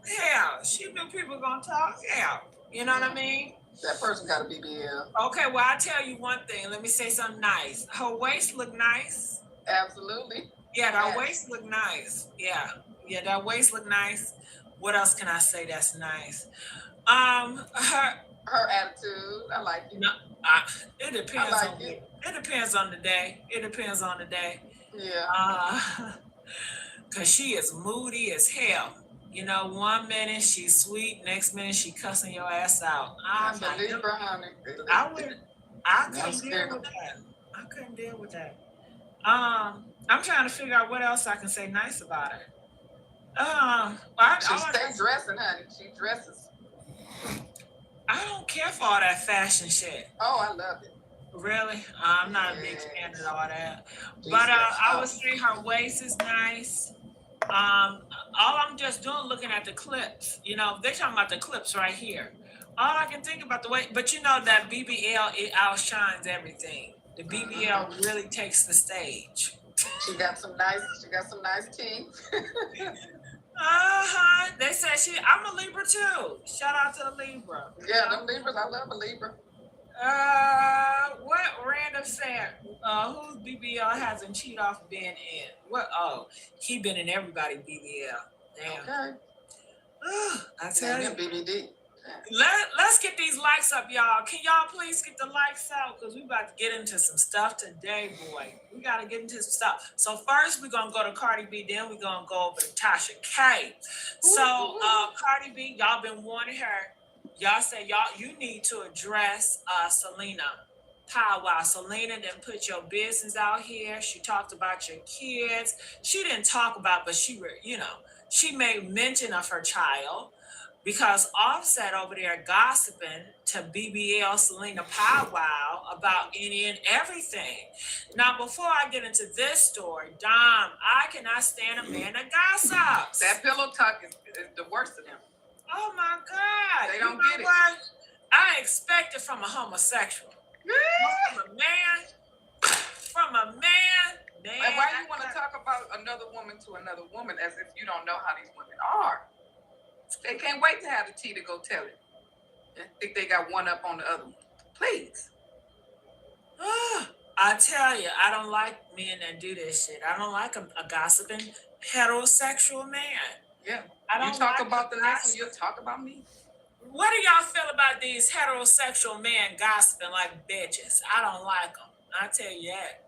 Hell. She knew people were gonna talk. Hell. You know what I mean? That person got a BBL. Okay, well, I'll tell you one thing. Let me say something nice. Her waist look nice. Absolutely. Yeah, that waist look nice. Yeah, that waist look nice. What else can I say that's nice? Her attitude, I like it. No, it depends on it. It depends on the day. It depends on the day. Yeah. Cause she is moody as hell. You know, one minute she's sweet, next minute she cussing your ass out. I couldn't deal with that. I'm trying to figure out what else I can say nice about her. She stays dressing, honey. She dresses. I don't care for all that fashion shit. Oh, I love it. Really? I'm not a big fan of all that. But I would say her waist is nice. All I'm just doing, looking at the clips, you know, they're talking about the clips right here. All I can think about the way, but you know that BBL, it outshines everything. The BBL really takes the stage. She got some nice teeth. They said I'm a Libra too. Shout out to the Libra. Yeah, them Libras, I love a Libra. What random said, whose BBL hasn't cheated off being in? What? Oh, he been in everybody BBL. Damn. Okay. I tell you. BBD. Let's get these likes up, y'all. Can y'all please get the likes out? Because we about to get into some stuff today, boy. We got to get into some stuff. So first, we're going to go to Cardi B. Then we're going to go over to Tasha K. So Cardi B, y'all been warning her. Y'all say, you need to address Selena. powwow. Selena didn't put your business out here. She talked about your kids. She didn't talk about, but she made mention of her child because Offset over there gossiping to BBL Selena powwow about any and everything. Now, before I get into this story, Dom, I cannot stand a man that gossips. That pillow talk is the worst of them. Oh my God. They don't get it. What? I expect it from a homosexual. From a man. And why you want to talk about another woman to another woman as if you don't know how these women are? They can't wait to have the tea to go tell it. I think they got one up on the other one. Please. I tell you, I don't like men that do this shit. I don't like a gossiping heterosexual man. Yeah. I don't you talk like about the next one, you'll talk about me. What do y'all feel about these heterosexual men gossiping like bitches? I don't like them. I tell you that.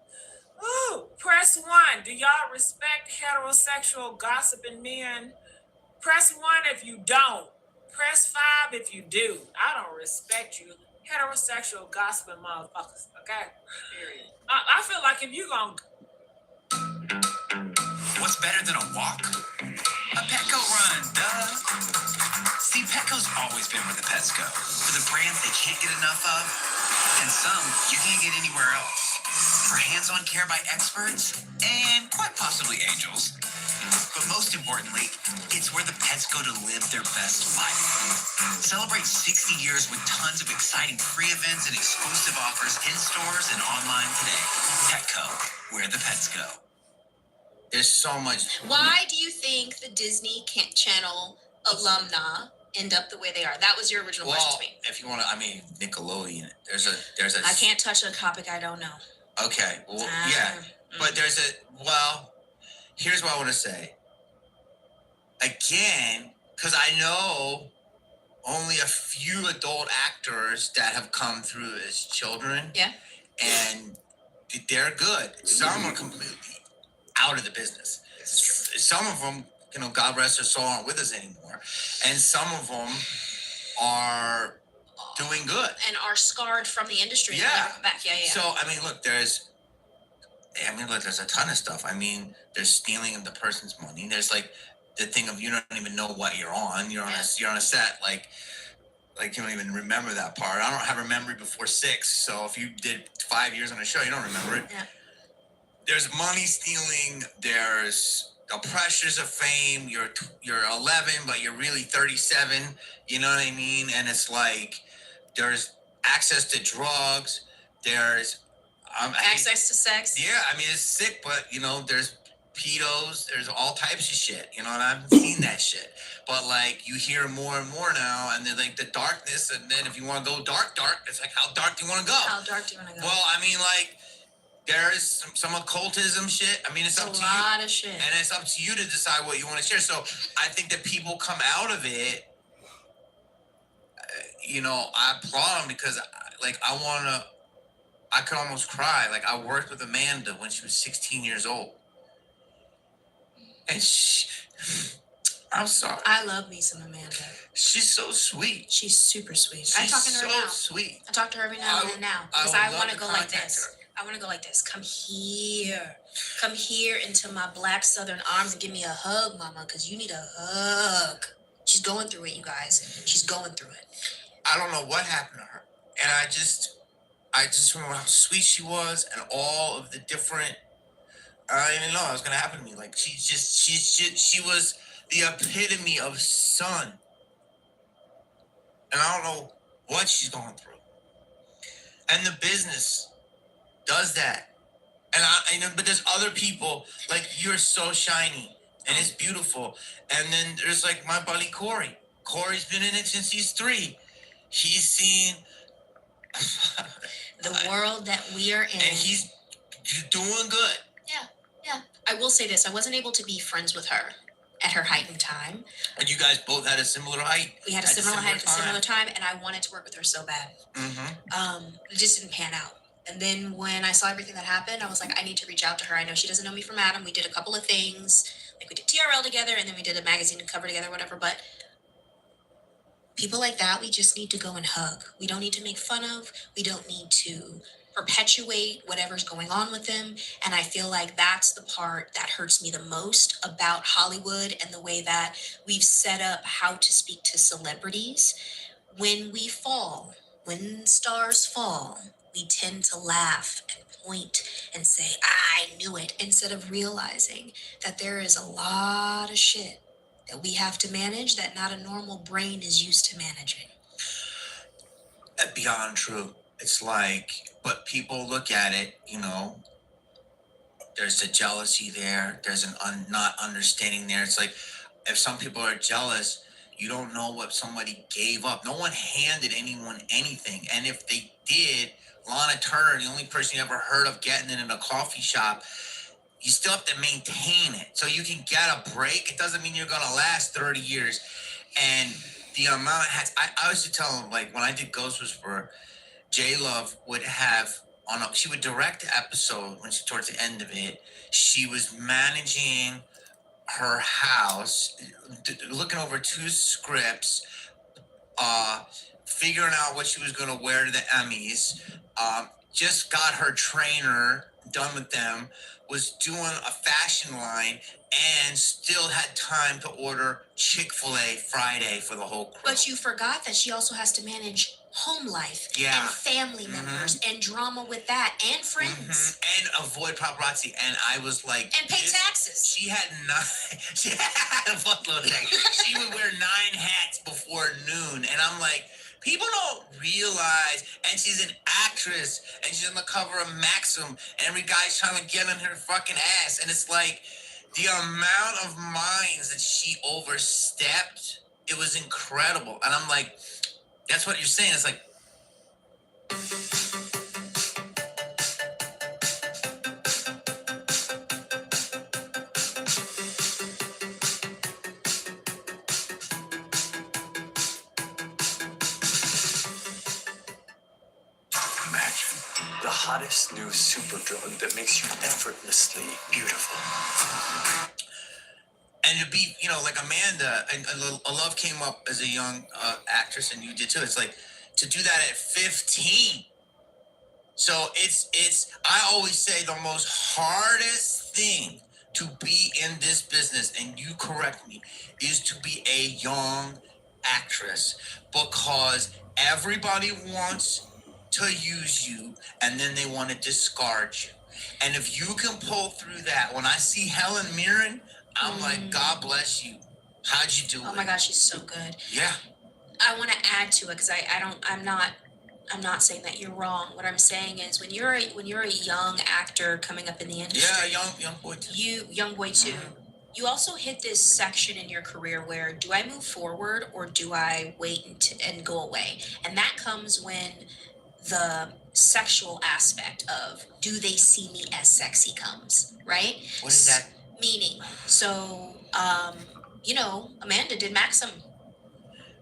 Ooh, press 1. Do y'all respect heterosexual gossiping men? Press 1 if you don't. Press 5 if you do. I don't respect you, heterosexual gossiping motherfuckers. Okay? Period. I feel like if you gonna. What's better than a walk? A Petco run, duh. See, Petco's always been where the pets go. For the brands they can't get enough of, and some you can't get anywhere else. For hands-on care by experts, and quite possibly angels. But most importantly, it's where the pets go to live their best life. Celebrate 60 years with tons of exciting free events and exclusive offers in stores and online today. Petco, where the pets go. There's so much. Why do you think the Disney Channel alumna end up the way they are? That was your original question to me. If you want to, I mean, Nickelodeon. There's a. I can't touch a topic I don't know. Okay. Well, yeah, but here's what I want to say. Again, because I know only a few adult actors that have come through as children. Yeah. And they're good. Some are completely out of the business. Some of them, God rest their soul, aren't with us anymore. And some of them are doing good. And are scarred from the industry. Yeah. And never come back. Yeah. So, I mean, look, there's a ton of stuff. I mean, there's stealing of the person's money. There's like the thing of you don't even know what you're on. You're on a set, like you don't even remember that part. I don't have a memory before 6. So if you did 5 years on a show, you don't remember it. Yeah. There's money stealing. There's the pressures of fame. You're 11, but you're really 37. You know what I mean? And it's like there's access to drugs. There's access to sex. Yeah, I mean it's sick, but there's pedos. There's all types of shit. And I haven't seen that shit. But like you hear more and more now, and then like the darkness. And then if you want to go dark, it's like how dark do you want to go? How dark do you want to go? Well, I mean like. There is some occultism shit. I mean, it's up to you. A lot of shit. And it's up to you to decide what you want to share. So I think that people come out of it, I applaud them because, I could almost cry. Like, I worked with Amanda when she was 16 years old. And I'm sorry. I love me some Amanda. She's so sweet. She's super sweet. She's I talk to her now. Sweet. I talk to her every now and then now. Because I want to go like this. I want to go like this. Come here. Come here into my black southern arms and give me a hug, mama, because you need a hug. She's going through it, you guys. She's going through it. I don't know what happened to her. And I just remember how sweet she was and all of the different, I didn't even know it was going to happen to me. Like, she was the epitome of sun. And I don't know what she's going through. And the business does that. And but there's other people, like, you're so shiny and it's beautiful. And then there's like my buddy Corey. Corey's been in it since he's 3. He's seen the world that we are in. And he's doing good. Yeah. I will say this. I wasn't able to be friends with her at her height and time. And you guys both had a similar height? We had a similar height at a similar time, and I wanted to work with her so bad. Mm-hmm. It just didn't pan out. And then when I saw everything that happened, I was like, I need to reach out to her. I know she doesn't know me from Adam. We did a couple of things. Like, we did TRL together, and then we did a magazine cover together, whatever. But people like that, we just need to go and hug. We don't need to make fun of. We don't need to perpetuate whatever's going on with them. And I feel like that's the part that hurts me the most about Hollywood and the way that we've set up how to speak to celebrities. When we fall, when stars fall, we tend to laugh and point and say, I knew it, instead of realizing that there is a lot of shit that we have to manage that not a normal brain is used to managing. Beyond true. It's like, but people look at it, there's a jealousy there. There's an not understanding there. It's like, if some people are jealous, you don't know what somebody gave up. No one handed anyone anything. And if they did, Lana Turner, the only person you ever heard of getting it in a coffee shop, you still have to maintain it. So you can get a break. It doesn't mean you're going to last 30 years. And the amount of hats, I used to tell them, like, when I did Ghost Whisperer, J Love would have she would direct the episode when she, towards the end of it, she was managing her house, looking over 2 scripts, figuring out what she was going to wear to the Emmys, just got her trainer done with them, was doing a fashion line, and still had time to order Chick-fil-A Friday for the whole crew. But you forgot that she also has to manage home life and family members and drama with that and friends. And avoid paparazzi. And I was like... And pay taxes. She had she had a fuckload of taxes. She would wear 9 hats before noon. And I'm like, people don't realize, and she's an actress, and she's on the cover of Maxim, and every guy's trying to get on her fucking ass. And it's like, the amount of minds that she overstepped, it was incredible. And I'm like, that's what you're saying. It's like, Imagine the hottest new super drug that makes you effortlessly beautiful. and to be, like Amanda, a love came up as a young actress, and you did too. It's like, to do that at 15. So it's I always say the most hardest thing to be in this business, and you correct me, is to be a young actress, because everybody wants to use you and then they want to discard you. And if you can pull through that, when I see Helen Mirren, I'm like, God bless you. How'd you do it? Oh my gosh, she's so good. Yeah. I want to add to it because I'm not saying that you're wrong. What I'm saying is when you're a young actor coming up in the industry, young boy too. young boy too. You also hit this section in your career where, do I move forward or do I wait and go away? And that comes when the sexual aspect of, do they see me as sexy, comes, right? What is that? Meaning, so Amanda did Maxim,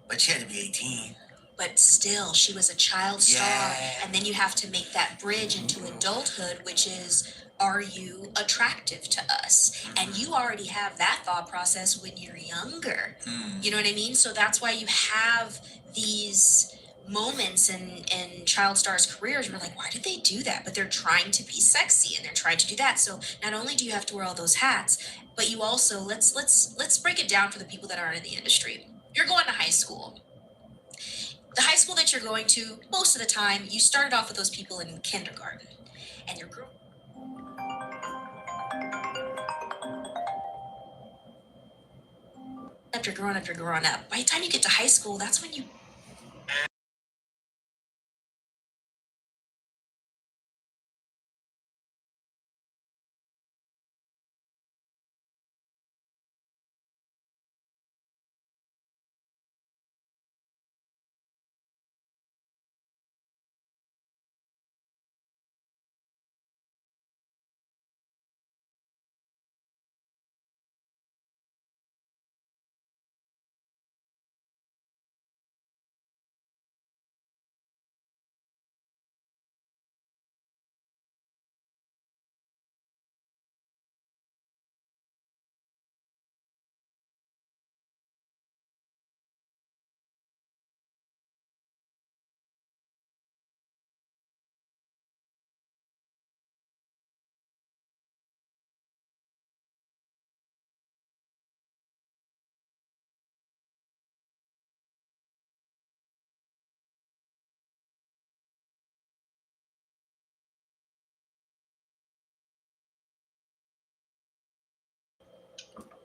but she had to be 18. But still, she was a child star. And then you have to make that bridge into adulthood, which is, are you attractive to us? And you already have that thought process when you're younger. You know what I mean? So that's why you have these moments in child stars' careers where, like, why did they do that? But they're trying to be sexy and they're trying to do that. So not only do you have to wear all those hats, but you also, let's break it down for the people that aren't in the industry. You're going to high school. The high school that you're going to, most of the time, you started off with those people in kindergarten. And you're growing up. By the time you get to high school, that's when you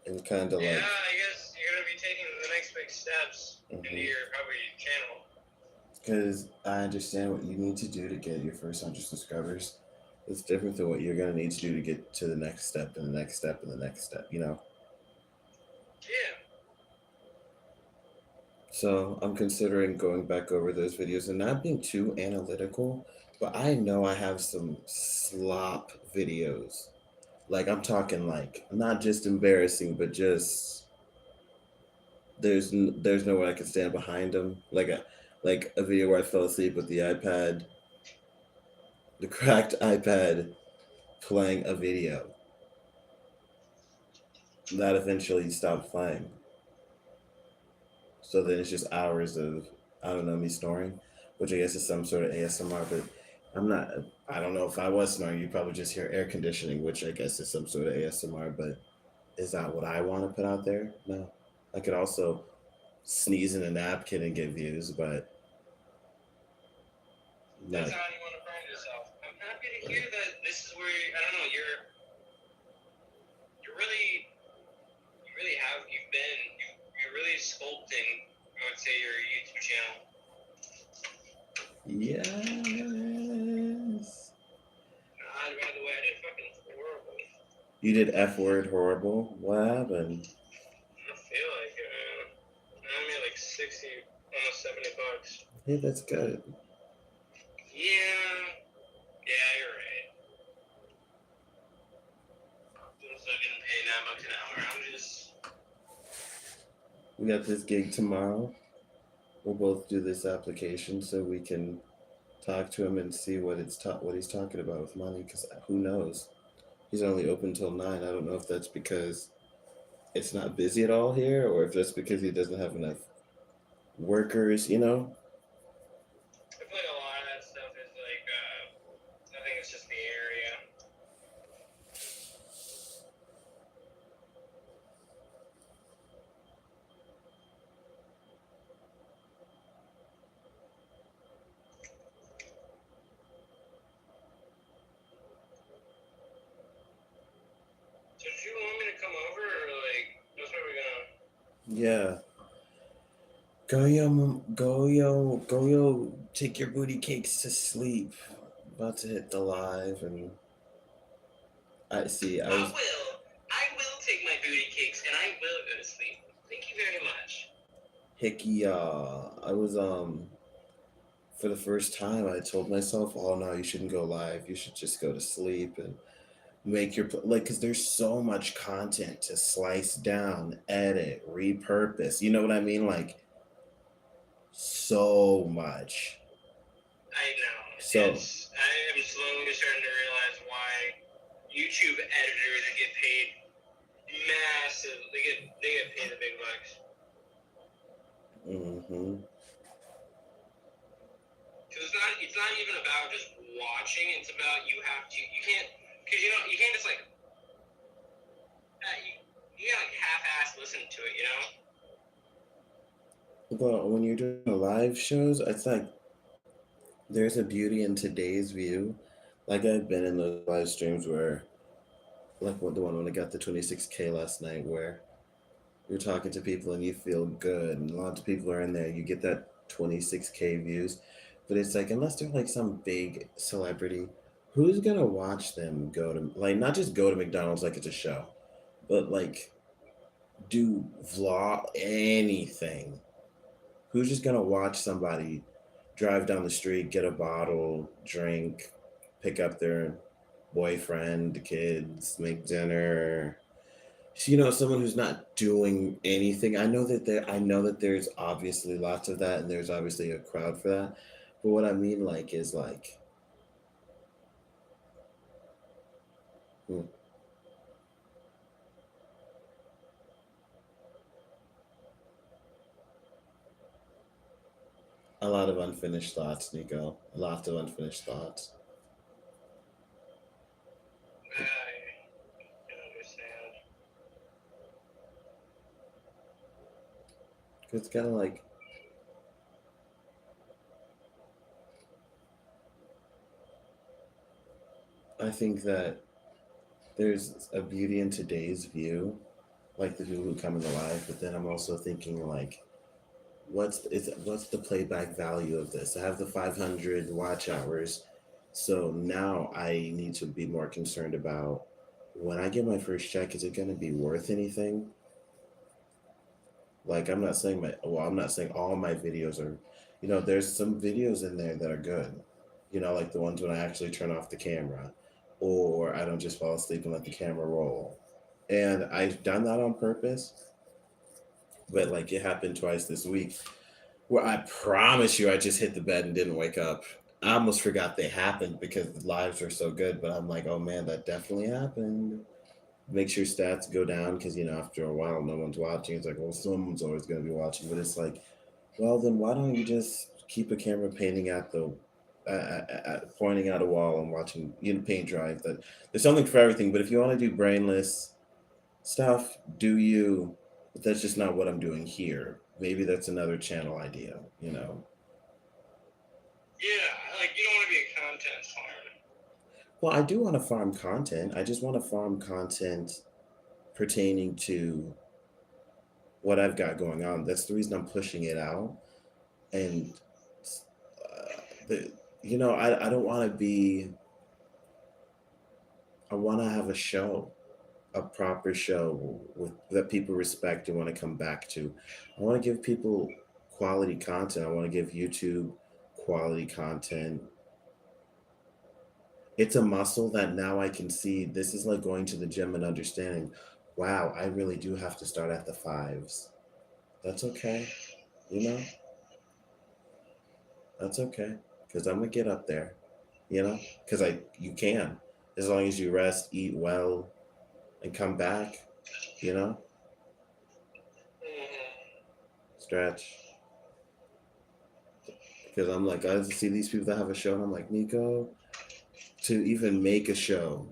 and kind of like. Yeah, I guess you're gonna be taking the next big steps into your probably channel. Because I understand what you need to do to get your first 100 subscribers. It's different than what you're gonna need to do to get to the next step and the next step and the next step. You know. Yeah. So I'm considering going back over those videos and not being too analytical, but I know I have some slop videos. Like I'm talking like not just embarrassing, but just there's no way I could stand behind them. Like a video where I fell asleep with the iPad, the cracked iPad, playing a video that eventually stopped playing. So then it's just hours of, I don't know, me snoring, which I guess is some sort of ASMR, but I'm not, I don't know if I was snoring, you'd probably just hear air conditioning, which I guess is some sort of ASMR, but is that what I want to put out there? No. I could also sneeze in a napkin and get views, but That's not. how you want to brand yourself. I'm happy to hear that this is where I don't know, you're really you're really sculpting, I would say, your YouTube channel. Yes. By the way, I did fucking horrible. You did F word horrible? What happened? I feel like I made like 60, almost $70. Hey, that's good. Yeah, you're right. I'm still getting paid $9 an hour. I'm just. We got this gig tomorrow. We'll both do this application so we can talk to him and see what what he's talking about with money. Because who knows? He's only open till 9. I don't know if that's because it's not busy at all here, or if that's because he doesn't have enough workers. You know. I feel like a lot of that stuff is like, I think it's just the area. So do you want me to come over, or like, that's where we're gonna? Yeah. Go yo, take your booty cakes to sleep. About to hit the live, and I see. I will take my booty cakes, and I will go to sleep. Thank you very much. Hickey. I was for the first time, I told myself, "Oh no, you shouldn't go live. You should just go to sleep and make your like." Because there's so much content to slice down, edit, repurpose. You know what I mean? Like so much. I know. So I am slowly starting to realize why YouTube editors get paid massive. They get paid the big bucks. Mm-hmm. Because it's not even about just watching. It's about you can't just like you gotta like half-ass listen to it, you know. But when you're doing live shows, it's like there's a beauty in today's view. Like I've been in those live streams where, like the one when I got the 26K last night, where you're talking to people and you feel good, and lots of people are in there. You get that 26K views, but it's like unless they're like some big celebrity, who's gonna watch them go to like not just go to McDonald's like it's a show, but like do vlog anything? Who's just gonna watch somebody drive down the street, get a bottle, drink, pick up their boyfriend, the kids, make dinner? So, you know, someone who's not doing anything. I know that there's obviously lots of that, and there's obviously a crowd for that. But what I mean, like, is like, hmm, a lot of unfinished thoughts, Nico. A lot of unfinished thoughts. I can understand. It's kind of like I think that there's a beauty in today's view like the people who come in the live, but then I'm also thinking like, what's the playback value of this? I have the 500 watch hours, so now I need to be more concerned about when I get my first check. Is it going to be worth anything? Like I'm not saying all my videos are, there's some videos in there that are good, like the ones when I actually turn off the camera, or I don't just fall asleep and let the camera roll. And I've done that on purpose, but like it happened twice this week where I promise you I just hit the bed and didn't wake up. I almost forgot they happened because the lives are so good, but I'm like, oh man, that definitely happened. Makes your stats go down because, after a while, no one's watching. It's like, well, someone's always going to be watching, but it's like, well, then why don't you just keep a camera painting at pointing at a wall and watching, paint dry? That there's something for everything, but if you want to do brainless stuff, do you? But that's just not what I'm doing here. Maybe that's another channel idea. Yeah, like you don't want to be a content farmer. Well, I do want to farm content. I just want to farm content pertaining to what I've got going on. That's the reason I'm pushing it out. And the I don't want to be. I want to have a show, a proper show that people respect and want to come back to. I want to give people quality content. I want to give YouTube quality content. It's a muscle that now I can see. This is like going to the gym and understanding, wow, I really do have to start at the fives. That's okay. You know, that's okay. Because I'm going to get up there, because you can. As long as you rest, eat well, and come back, you know, stretch. Because I'm like, I see these people that have a show, and I'm like, Nico, to even make a show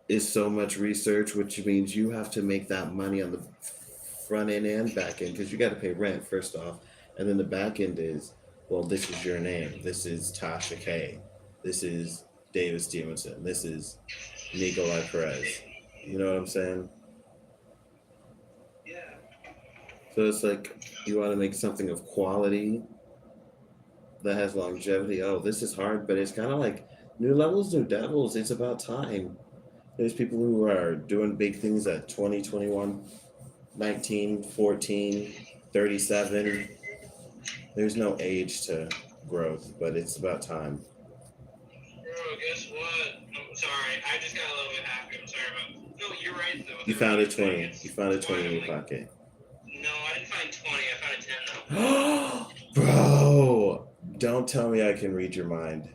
is so much research, which means you have to make that money on the front end and back end because you got to pay rent first off, and then the back end is, well, this is your name, this is Tasha K, this is David Stevenson, this is Nikolai Perez. You know what I'm saying? Yeah. So it's like you want to make something of quality that has longevity. Oh, this is hard, but it's kind of like new levels, new devils. It's about time. There's people who are doing big things at 20, 21, 19, 14, 37. There's no age to growth, but it's about time. Bro, guess what? I'm sorry. I just got a little bit happy. I'm sorry about. No, you're right though. You found a 20. You found a 20 in your pocket. No, I didn't find 20. I found a 10 though. Bro, don't tell me I can read your mind.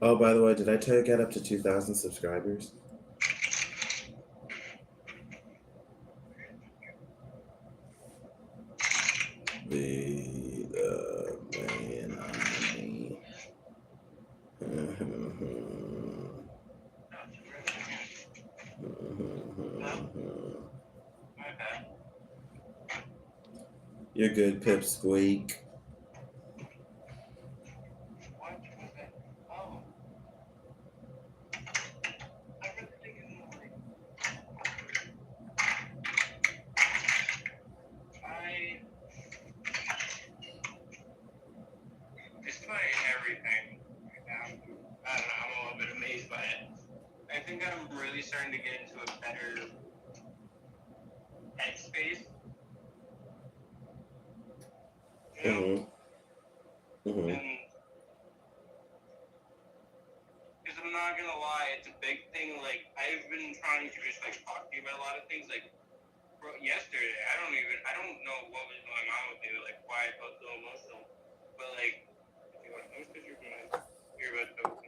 Oh, by the way, did I tell you I got up to 2,000 subscribers? Be the man on me. You're good, Pipsqueak. Displaying everything right now. I don't know. I'm a little bit amazed by it. I think I'm really starting to get into a better headspace. You know? And because I'm not gonna lie, it's a big thing. Like I've been trying to just like talk to you about a lot of things. Like yesterday, I don't know what was going on with me. Like why I felt so emotional. But like, if you want to post it, you're gonna hear about the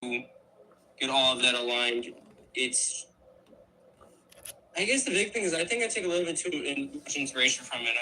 get all of that aligned. I guess the big thing is I think I take a little bit too much inspiration from it.